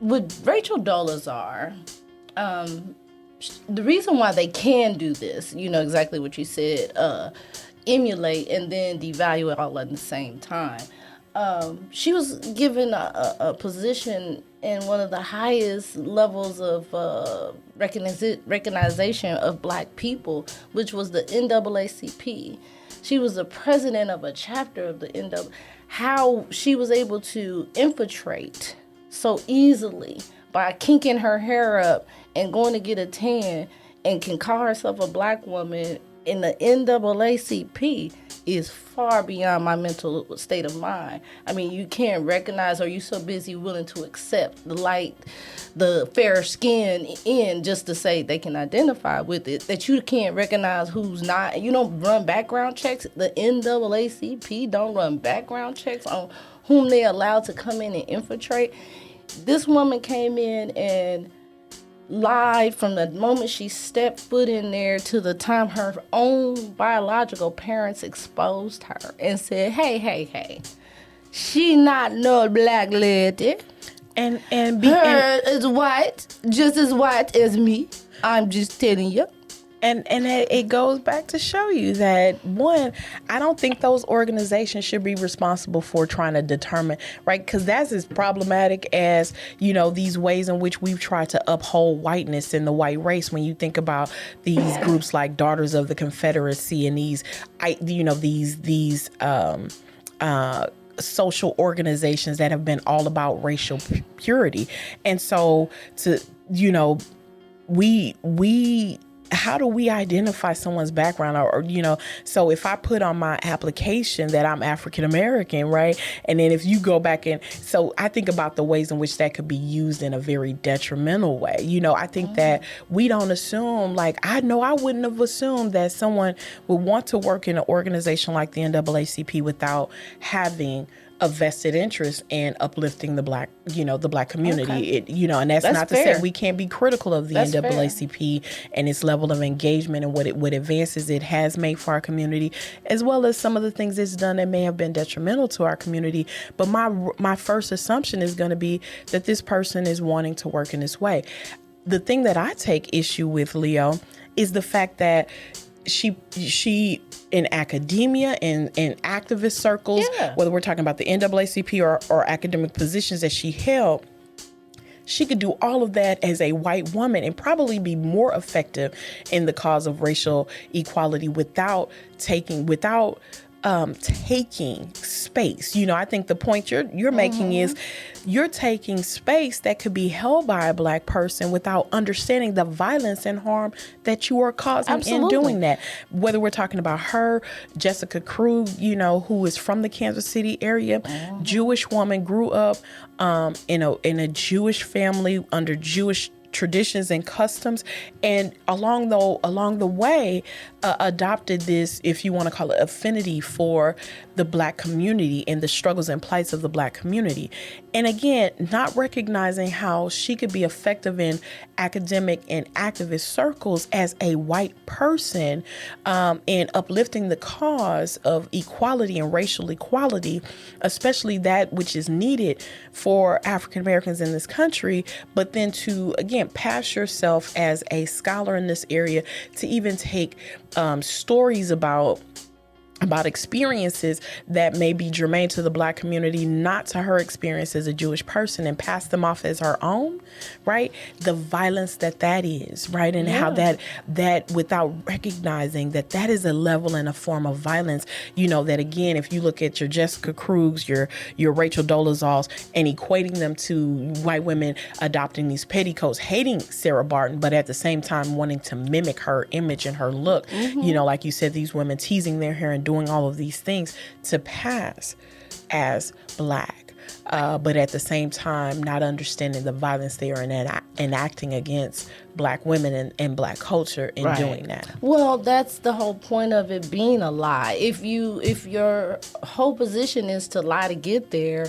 Speaker 2: With Rachel Dolezal, the reason why they can do this, exactly what you said, emulate and then devalue it all at the same time. She was given a position in one of the highest levels of recognition of Black people, which was the NAACP. She was the president of a chapter of the NAACP. How she was able to infiltrate so easily by kinking her hair up and going to get a tan and can call herself a Black woman in the NAACP is far beyond my mental state of mind. I mean, you can't recognize, or you're so busy willing to accept the light, the fair skin in just to say they can identify with it, that you can't recognize who's not. You don't run background checks. The NAACP don't run background checks on whom they allowed to come in and infiltrate. This woman came in and lied from the moment she stepped foot in there to the time her own biological parents exposed her and said, hey, she not no Black lady. Her is white, just as white as me. I'm just telling you.
Speaker 3: And it goes back to show you that, one, I don't think those organizations should be responsible for trying to determine, right? Because that's as problematic as, these ways in which we've tried to uphold whiteness in the white race. When you think about these groups like Daughters of the Confederacy and these social organizations that have been all about racial purity. And so how do we identify someone's background or so if I put on my application that I'm African American, right? And then if you go back so I think about the ways in which that could be used in a very detrimental way. I think that we don't assume, like, I know I wouldn't have assumed that someone would want to work in an organization like the NAACP without having a vested interest in uplifting the black community.
Speaker 2: Okay.
Speaker 3: And that's not to
Speaker 2: fair.
Speaker 3: say we can't be critical of the
Speaker 2: That's
Speaker 3: NAACP and its level of engagement and what advances it has made for our community, as well as some of the things it's done that may have been detrimental to our community. But my first assumption is going to be that this person is wanting to work in this way. The thing that I take issue with, Leo, is the fact that she in academia and in activist circles, whether we're talking about the NAACP or academic positions that she held, she could do all of that as a white woman and probably be more effective in the cause of racial equality without taking space. I think the point you're making is you're taking space that could be held by a black person without understanding the violence and harm that you are causing in doing that. Whether we're talking about her, Jessica Krug, who is from the Kansas City area, Jewish woman, grew up in a Jewish family under Jewish traditions and customs, and along the way adopted this, if you want to call it, affinity for the black community and the struggles and plights of the black community. And again, not recognizing how she could be effective in academic and activist circles as a white person in uplifting the cause of equality and racial equality, especially that which is needed for African Americans in this country, but then to, again, pass yourself as a scholar in this area to even take stories about experiences that may be germane to the black community, not to her experience as a Jewish person, and pass them off as her own, right? The violence that is, right? And how that without recognizing that is a level and a form of violence, that again, if you look at your Jessica Krugs, your Rachel Dolezals, and equating them to white women adopting these petticoats, hating Sarah Barton, but at the same time wanting to mimic her image and her look, like you said, these women teasing their hair and doing all of these things to pass as black, but at the same time not understanding the violence they are enacting against black women and black culture in doing that.
Speaker 2: Well, that's the whole point of it being a lie. If your whole position is to lie to get there,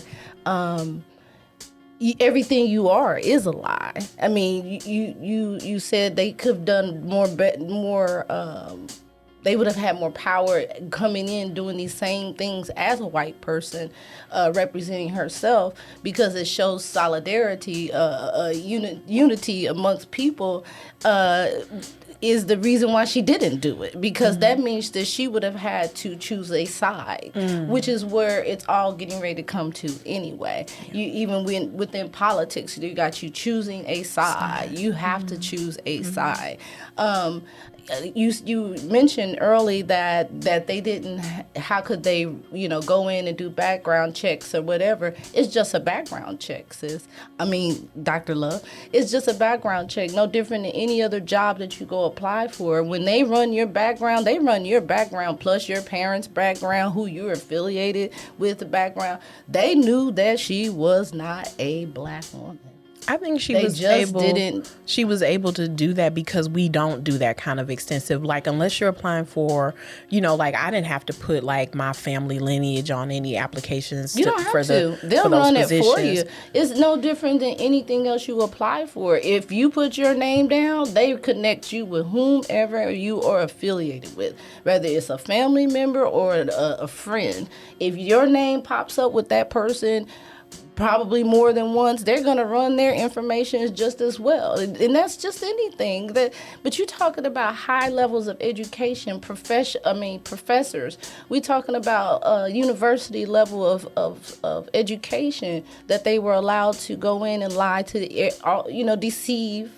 Speaker 2: everything you are is a lie. I mean, you said they could have done more. They would have had more power coming in doing these same things as a white person representing herself, because it shows solidarity, unity amongst people is the reason why she didn't do it, because that means that she would have had to choose a side, which is where it's all getting ready to come to anyway. You even within politics, you got you choosing a side. You have to choose a side. You mentioned early that they didn't. How could they, go in and do background checks or whatever? It's just a background check, sis. I mean, Dr. Love, it's just a background check, no different than any other job that you go apply for. When they run your background, they run your background plus your parents' background, who you're affiliated with, the background. They knew that she was not a black woman.
Speaker 3: I think she was able to do that because we don't do that kind of extensive, like, unless you're applying for, like, I didn't have to put like my family lineage on any applications.
Speaker 2: You don't have to. They'll run it for you. It's no different than anything else you apply for. If you put your name down, they connect you with whomever you are affiliated with, whether it's a family member or a friend. If your name pops up with that person, probably more than once, they're going to run their information just as well. And that's just anything. But you're talking about high levels of education, professors. We're talking about university level of education that they were allowed to go in and lie to, deceive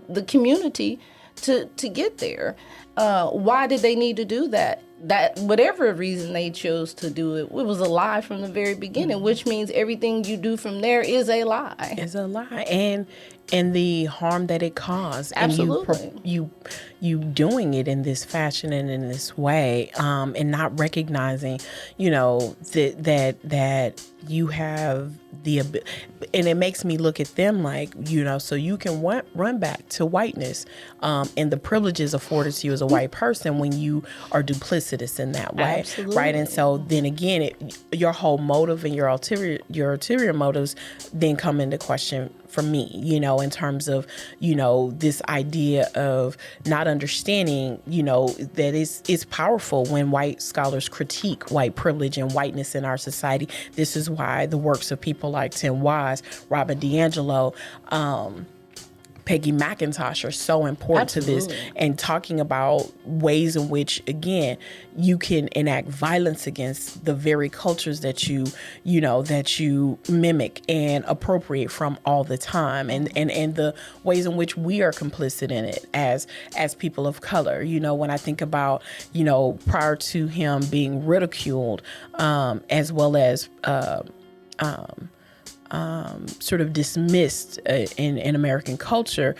Speaker 2: the community to get there. Why did they need to do that? That whatever reason they chose to do it was a lie from the very beginning, which means everything you do from there is a lie.
Speaker 3: It's a lie, and the harm that it caused.
Speaker 2: Absolutely.
Speaker 3: And you doing it in this fashion and in this way, and not recognizing, that you have and it makes me look at them like, so you can run back to whiteness and the privileges afforded to you as a white person when you are duplicitous duplicitous in that way.
Speaker 2: Absolutely.
Speaker 3: Right? And so then again, your whole motive and your ulterior motives then come into question for me, you know, in terms of, you know, this idea of not understanding, you know, that it's powerful when white scholars critique white privilege and whiteness in our society. This is why the works of people like Tim Wise, Robin DiAngelo, Peggy McIntosh are so important to this, and talking about ways in which, again, you can enact violence against the very cultures that you mimic and appropriate from all the time, and the ways in which we are complicit in it as people of color. You know, when I think about, you know, prior to him being ridiculed, as well as sort of dismissed in American culture,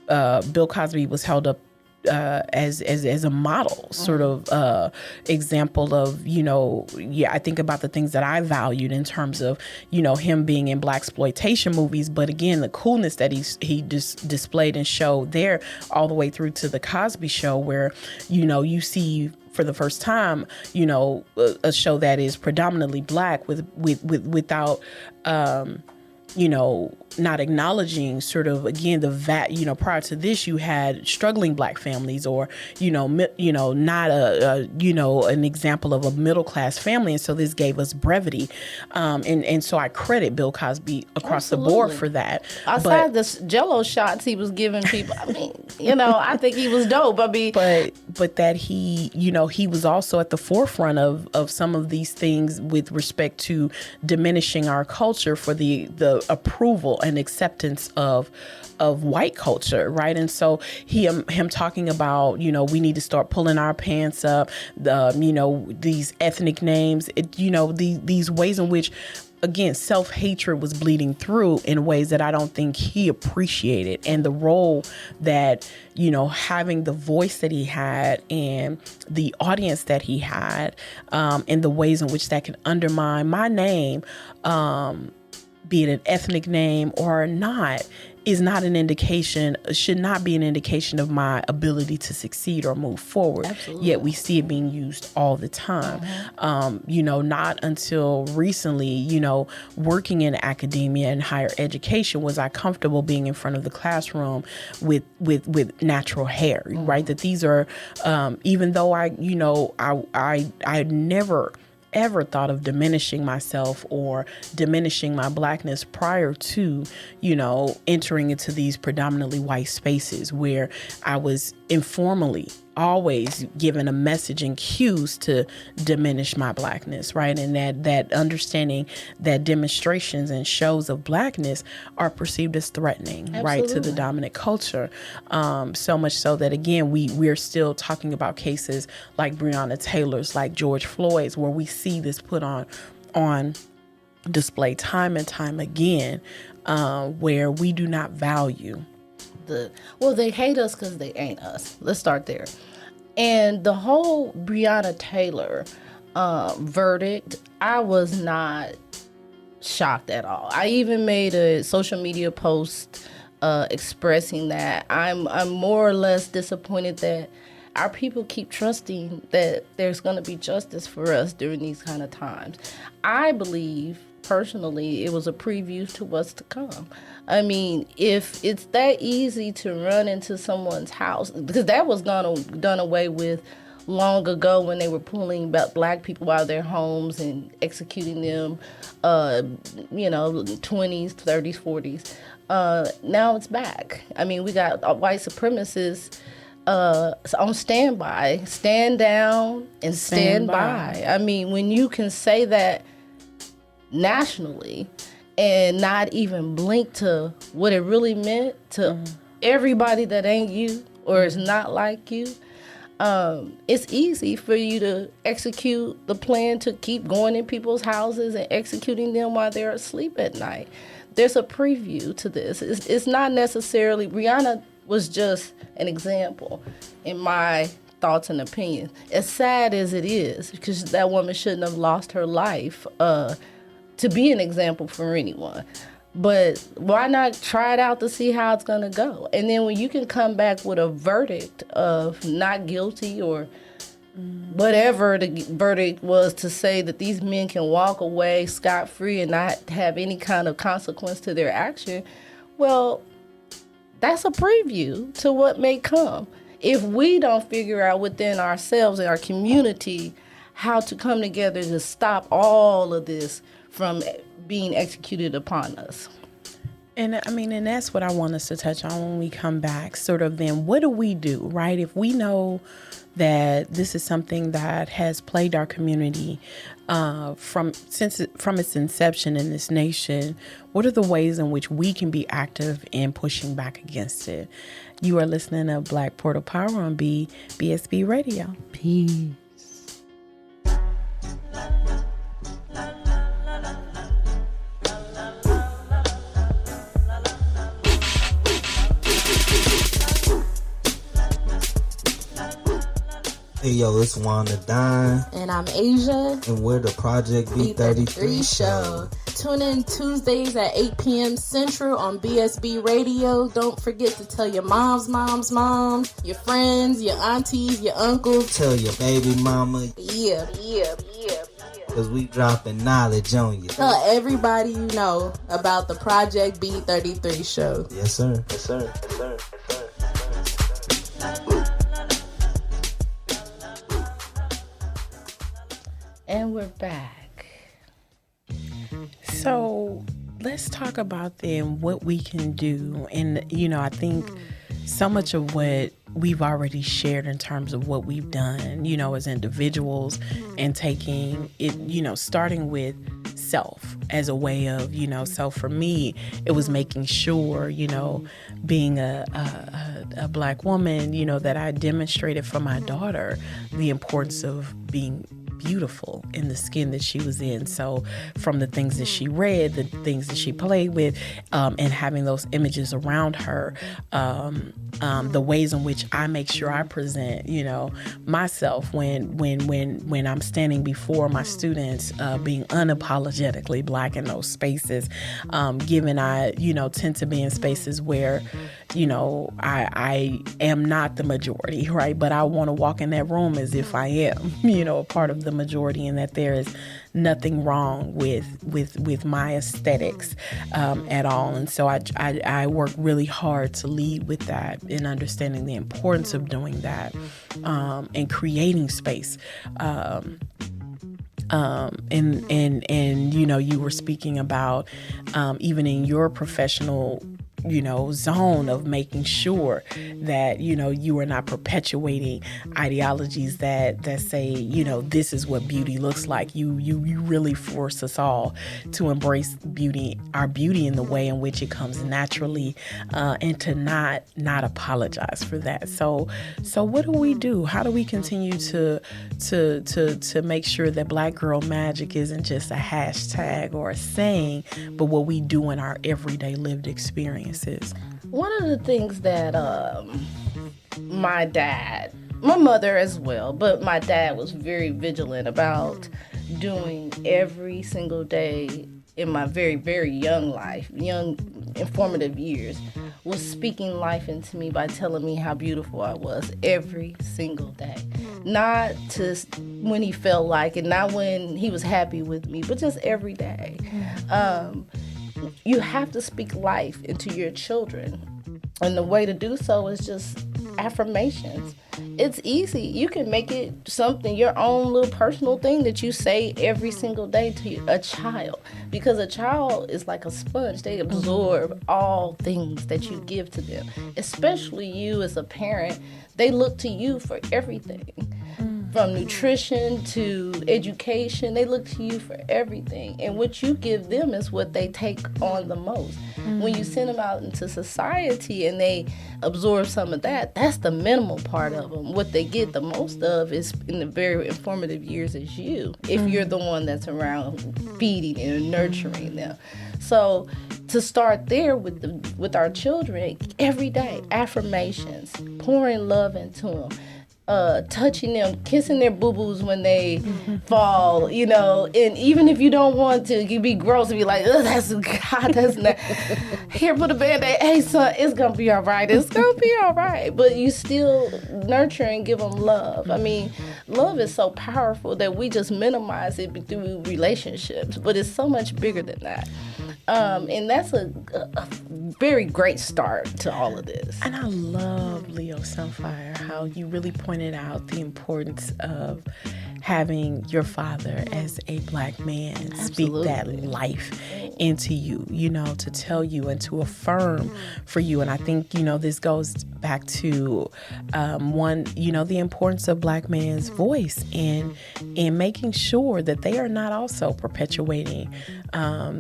Speaker 3: Bill Cosby was held up as a model, sort of example of, you know, I think about the things that I valued in terms of, you know, him being in blaxploitation movies, but again, the coolness that he just displayed and showed there, all the way through to the Cosby Show, where, you know, you for the first time, you know, a show that is predominantly black without, you know, not acknowledging sort of, again, you know, prior to this, you had struggling black families, or, you know, not you know, an example of a middle class family. And so this gave us brevity. And so I credit Bill Cosby across the board for that.
Speaker 2: Outside the Jell-O shots he was giving people, I mean, you know, I think he was dope. I mean,
Speaker 3: but that he, you know, he was also at the forefront of some of these things with respect to diminishing our culture for the approval and acceptance of white culture, right? And so him talking about, you know, we need to start pulling our pants up, you know, these ethnic names, you know, these ways in which, again, self-hatred was bleeding through in ways that I don't think he appreciated, and the role that, you know, having the voice that he had and the audience that he had, and the ways in which that can undermine my name, be it an ethnic name or not, is not an indication, should not be an indication of my ability to succeed or move forward.
Speaker 2: Absolutely.
Speaker 3: Yet we see it being used all the time. You know, not until recently, you know, working in academia and higher education, was I comfortable being in front of the classroom with natural hair, right? That these are, even though I never ever thought of diminishing myself or diminishing my blackness prior to, you know, entering into these predominantly white spaces where I was informally always given a message and cues to diminish my blackness, right? And that understanding that demonstrations and shows of blackness are perceived as threatening,
Speaker 2: Absolutely.
Speaker 3: right, to the dominant culture. So much so that, again, we're still talking about cases like Breonna Taylor's, like George Floyd's, where we see this put on display time and time again, where we do not value.
Speaker 2: They hate us because they ain't us. Let's start there. And the whole Breonna Taylor verdict, I was not shocked at all. I even made a social media post expressing that I'm more or less disappointed that our people keep trusting that there's going to be justice for us during these kind of times. I believe personally it was a preview to what's to come. I mean, if it's that easy to run into someone's house, because that was done away with long ago when they were pulling black people out of their homes and executing them, 20s, 30s, 40s. Now it's back. I mean, we got white supremacists on standby, stand down and stand by. I mean, when you can say that nationally and not even blink to what it really meant to everybody that ain't you or is not like you, it's easy for you to execute the plan to keep going in people's houses and executing them while they're asleep at night. There's a preview to this. It's not necessarily, Breonna was just an example in my thoughts and opinions. As sad as it is, because that woman shouldn't have lost her life to be an example for anyone. But why not try it out to see how it's going to go? And then when you can come back with a verdict of not guilty or whatever the verdict was, to say that these men can walk away scot-free and not have any kind of consequence to their action, well, that's a preview to what may come. If we don't figure out within ourselves and our community how to come together to stop all of this from being executed upon us.
Speaker 3: And I mean, and that's what I want us to touch on when we come back. Sort of then, what do we do, right? If we know that this is something that has plagued our community from its inception in this nation, what are the ways in which we can be active in pushing back against it? You are listening to Black Portal Power on BSB Radio.
Speaker 2: Peace.
Speaker 5: Hey yo, it's Wanda Dine.
Speaker 6: And I'm Asia.
Speaker 5: And we're the Project B33 show.
Speaker 6: Tune in Tuesdays at 8 p.m. Central on BSB Radio. Don't forget to tell your moms, your friends, your aunties, your uncles.
Speaker 5: Tell your baby mama.
Speaker 6: Yeah.
Speaker 5: Cause we dropping knowledge on you.
Speaker 6: Tell everybody you know about the Project B33 show.
Speaker 5: Yes, sir.
Speaker 2: And we're back.
Speaker 3: So let's talk about then what we can do. And, I think so much of what we've already shared in terms of what we've done, as individuals, and taking it, starting with self as a way of, so for me, it was making sure, being a Black woman, that I demonstrated for my daughter the importance of being beautiful in the skin that she was in. So from the things that she read, the things that she played with, and having those images around her, the ways in which I make sure I present, myself when I'm standing before my students, being unapologetically Black in those spaces, given I, tend to be in spaces where, I am not the majority, right? But I want to walk in that room as if I am, a part of the majority, and that there is nothing wrong with my aesthetics at all. And so I work really hard to lead with that, in understanding the importance of doing that, and creating space. And you were speaking about even in your professional zone of making sure that, you are not perpetuating ideologies that say, this is what beauty looks like. You really force us all to embrace our beauty in the way in which it comes naturally, and to not apologize for that. So what do we do? How do we continue to make sure that Black girl magic isn't just a hashtag or a saying, but what we do in our everyday lived experiences?
Speaker 2: One of the things that my mother as well, but my dad was very vigilant about doing every single day in my very, very young informative years, was speaking life into me by telling me how beautiful I was every single day. Not just when he felt like it, not when he was happy with me, but just every day. You have to speak life into your children. And the way to do so is just affirmations. It's easy. You can make it something, your own little personal thing that you say every single day to a child. Because a child is like a sponge. They absorb all things that you give to them. Especially you as a parent. They look to you for everything. From nutrition to education, they look to you for everything. And what you give them is what they take on the most. When you send them out into society and they absorb some of that, that's the minimal part of them. What they get the most of is in the very informative years is you, if you're the one that's around feeding and nurturing them. So to start there with our children, every day, affirmations, pouring love into them. touching them, kissing their boo-boos when they fall, you know, and even if you don't want to, you be gross and be like, oh, that's not. Here, put a Band-Aid. Hey, son, it's gonna be all right. It's gonna be all right. But you still nurture and give them love. I mean, love is so powerful that we just minimize it through relationships, but it's so much bigger than that. And that's a very great start to all of this.
Speaker 3: And I love, Leo Sunfire, how you really pointed out the importance of having your father as a black man speak that life into you, you know, to tell you and to affirm for you. And I think, you know, this goes back to one, you know, the importance of black man's voice in making sure that they are not also perpetuating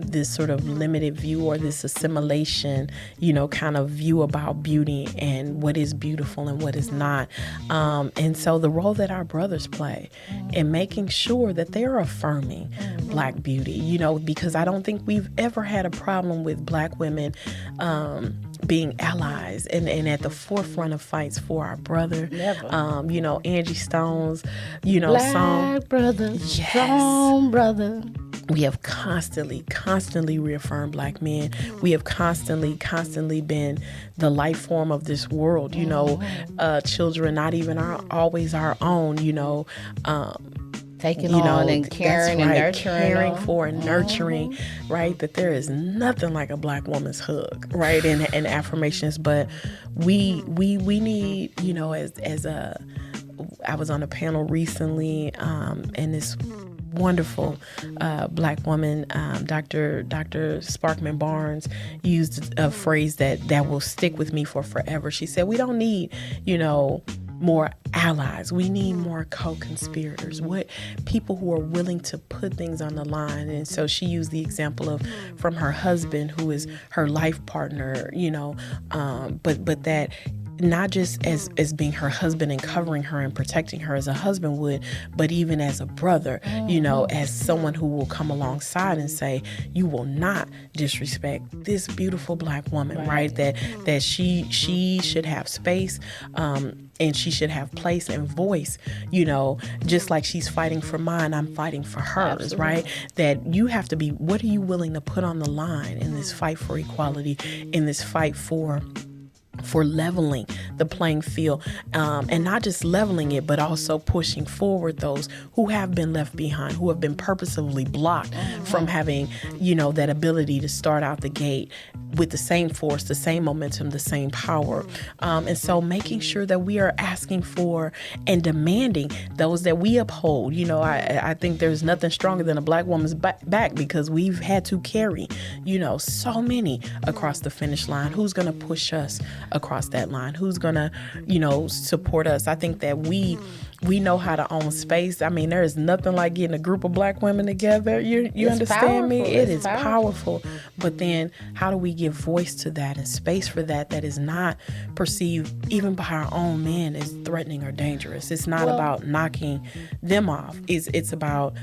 Speaker 3: this sort of limited view or this assimilation, you know, kind of view about beauty and what is beautiful and what is not. And so the role that our brothers play in making sure that they're affirming black beauty, you know, because I don't think we've ever had a problem with black women being allies and at the forefront of fights for our brother.
Speaker 2: Never.
Speaker 3: You know, Angie Stone's, you know,
Speaker 2: Black
Speaker 3: song.
Speaker 2: brother,
Speaker 3: Yes.
Speaker 2: strong brother.
Speaker 3: We have constantly reaffirmed black men. We have constantly been the life form of this world, you know, children, not even always our own, you know,
Speaker 2: Taking
Speaker 3: you know,
Speaker 2: on and caring and nurturing.
Speaker 3: Caring for and nurturing, right? That there is nothing like a black woman's hug, right? And affirmations. But we need, you know, I was on a panel recently, and this wonderful black woman, Dr. Sparkman Barnes, used a phrase that will stick with me for forever. She said, we don't need, you know, more allies. We need more co-conspirators. What people who are willing to put things on the line. And so she used the example of from her husband, who is her life partner, you know, but that not just as being her husband and covering her and protecting her as a husband would, but even as a brother, you know, as someone who will come alongside and say, you will not disrespect this beautiful black woman, right? That she should have space, and she should have place and voice, you know, just like she's fighting for mine, I'm fighting for hers, right? That you have to be, what are you willing to put on the line in this fight for equality, in this fight for leveling the playing field, and not just leveling it, but also pushing forward those who have been left behind, who have been purposefully blocked from having, you know, that ability to start out the gate with the same force, the same momentum, the same power. And so making sure that we are asking for and demanding those that we uphold. You know, I think there's nothing stronger than a black woman's back, because we've had to carry, you know, so many across the finish line. Who's going to push us across that line? Who's gonna, you know, support us? I think that we know how to own space. I mean, there is nothing like getting a group of black women together. You understand me? It is powerful. But then how do we give voice to that and space for that is not perceived even by our own men as threatening or dangerous? It's not about knocking them off. It's about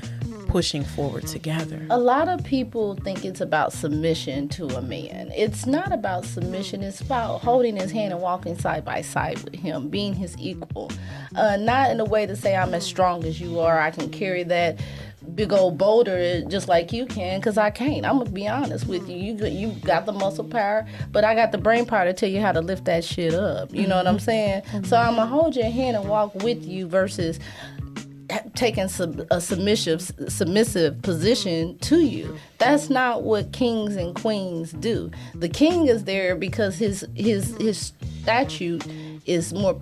Speaker 3: pushing forward together.
Speaker 2: A lot of people think it's about submission to a man. It's not about submission. It's about holding his hand and walking side by side with him, being his equal. Not in a way to say I'm as strong as you are. I can carry that big old boulder just like you can, because I can't. I'm gonna be honest with you. You got the muscle power, but I got the brain power to tell you how to lift that shit up. You know what I'm saying? So I'm gonna hold your hand and walk with you versus taking a submissive position to you. That's not what kings and queens do. The king is there because his statute is more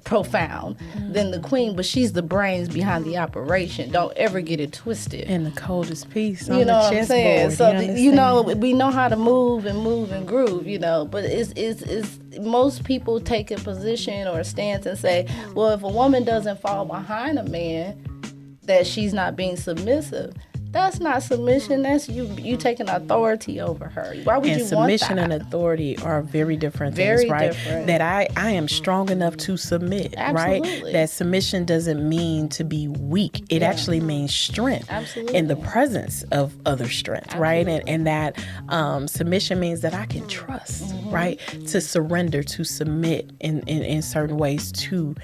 Speaker 2: profound than the queen, but she's the brains behind the operation. Don't ever get it twisted.
Speaker 3: And the coldest piece on
Speaker 2: you know
Speaker 3: the
Speaker 2: what I'm saying?
Speaker 3: chessboard.
Speaker 2: So you know, we know how to move and groove, you know, but it's most people take a position or a stance and say, well, if a woman doesn't fall behind a man, that she's not being submissive. That's not submission. That's you taking authority over her. Why would you want that?
Speaker 3: And submission and authority are very different things,
Speaker 2: Very
Speaker 3: right?
Speaker 2: different.
Speaker 3: That I am strong enough to submit,
Speaker 2: Absolutely.
Speaker 3: right? That submission doesn't mean to be weak. It actually means strength.
Speaker 2: Absolutely.
Speaker 3: In the presence of other strength, right? And that submission means that I can trust, right? To surrender, to submit in certain ways to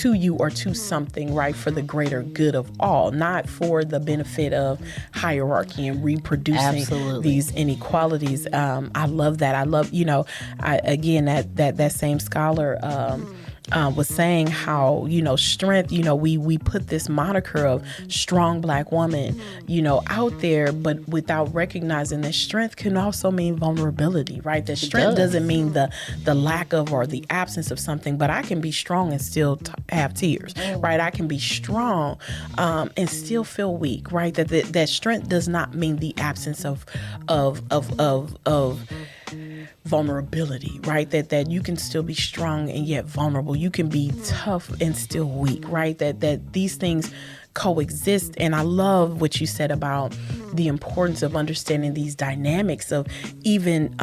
Speaker 3: you or to something, right? For the greater good of all, not for the benefit of hierarchy and reproducing these inequalities. I love that. I love, again, that same scholar was saying how, strength, we put this moniker of strong Black woman, out there, but without recognizing that strength can also mean vulnerability, right? That strength doesn't mean the lack of or the absence of something, but I can be strong and still have tears, right? I can be strong and still feel weak, right? That strength does not mean the absence of vulnerability, right? That you can still be strong and yet vulnerable. You can be tough and still weak, right? That these things coexist. And I love what you said about the importance of understanding these dynamics of even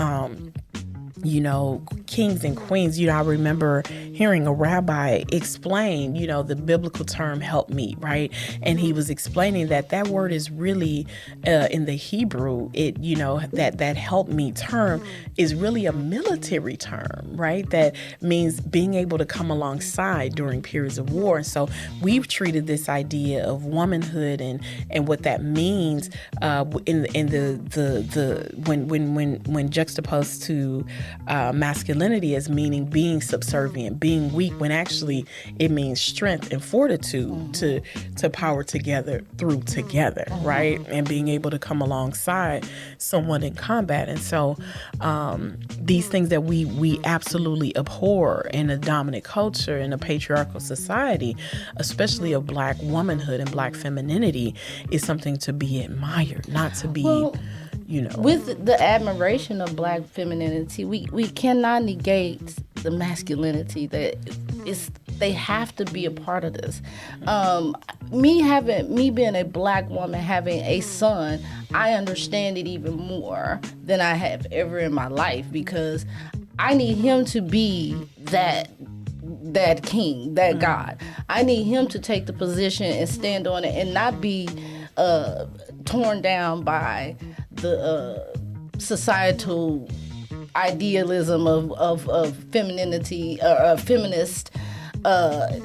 Speaker 3: kings and queens. I remember hearing a rabbi explain, the biblical term help me, right? And he was explaining that word is really in the Hebrew, that help me term is really a military term, right? That means being able to come alongside during periods of war. And so we've treated this idea of womanhood and what that means in the when juxtaposed to masculinity as meaning being subservient, being weak, when actually it means strength and fortitude to power together through together, right? And being able to come alongside someone in combat. And so these things that we absolutely abhor in a dominant culture, in a patriarchal society, especially of Black womanhood and Black femininity, is something to be admired, not to be...
Speaker 2: With the admiration of Black femininity, we cannot negate the masculinity they have to be a part of this. Me being a Black woman, having a son, I understand it even more than I have ever in my life, because I need him to be that king, that God. I need him to take the position and stand on it and not be torn down by the societal idealism of femininity, feminist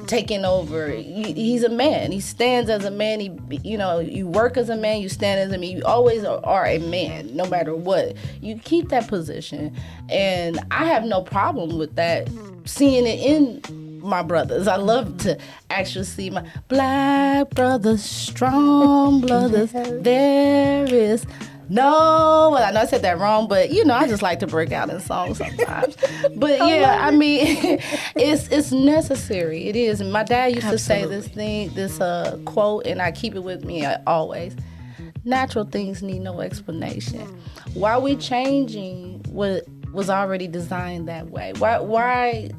Speaker 2: taking over. He's a man. He stands as a man. You work as a man. You stand as a man. You always are a man, no matter what. You keep that position, and I have no problem with that. Seeing it in my brothers, I love to actually see my Black brothers, strong brothers. There is no, I know I said that wrong, but I just like to break out in songs sometimes. But yeah, I mean, it's necessary. It is. And my dad used to say this quote, and I keep it with me always. Natural things need no explanation. Why are we changing what was already designed that way? Why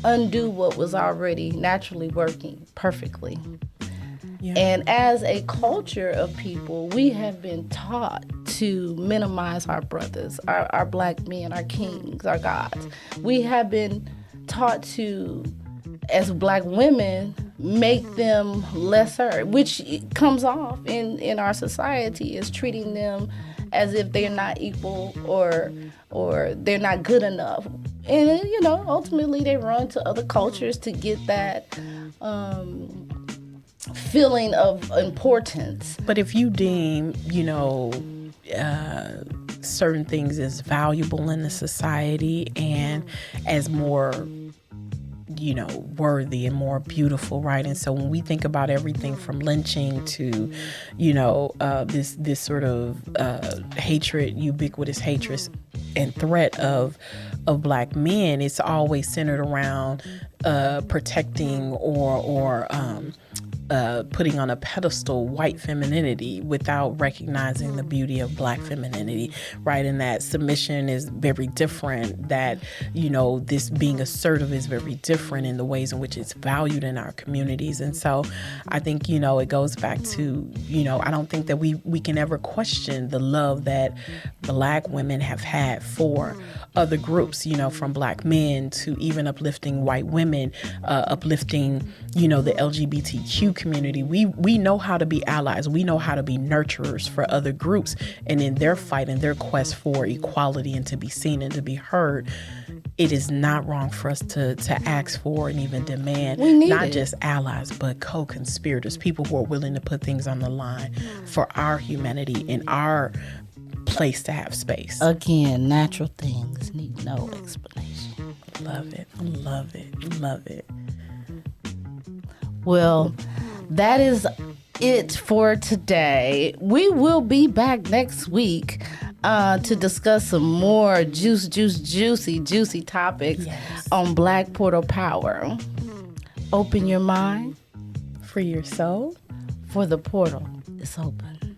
Speaker 2: undo what was already naturally working perfectly? Yeah. And as a culture of people, we have been taught to minimize our brothers, our Black men, our kings, our gods. We have been taught to, as Black women, make them lesser, which comes off in our society as treating them as if they're not equal or they're not good enough. And, ultimately they run to other cultures to get that feeling of importance.
Speaker 3: But if you deem, certain things as valuable in the society and as more, worthy and more beautiful, right? And so when we think about everything from lynching to, this sort of hatred, ubiquitous hatred and threat of Black men, it's always centered around protecting or putting on a pedestal white femininity without recognizing the beauty of Black femininity, right? And that submission is very different, that, you know, this being assertive is very different in the ways in which it's valued in our communities. And so I think, you know, it goes back to, you know, I don't think that we can ever question the love that Black women have had for other groups, you know, from Black men to even uplifting white women, uplifting, you know, the LGBTQ community. We know how to be allies. We know how to be nurturers for other groups. And in their fight and their quest for equality and to be seen and to be heard, it is not wrong for us to ask for and even demand not just allies, but co-conspirators, people who are willing to put things on the line for our humanity and our place to have space.
Speaker 2: Again, natural things need no explanation.
Speaker 3: Love it. Love it. Love it.
Speaker 2: Well, that is it for today. We will be back next week to discuss some more juicy topics on Black Portal Power. Open your mind.
Speaker 3: Free your soul.
Speaker 2: For the portal is open.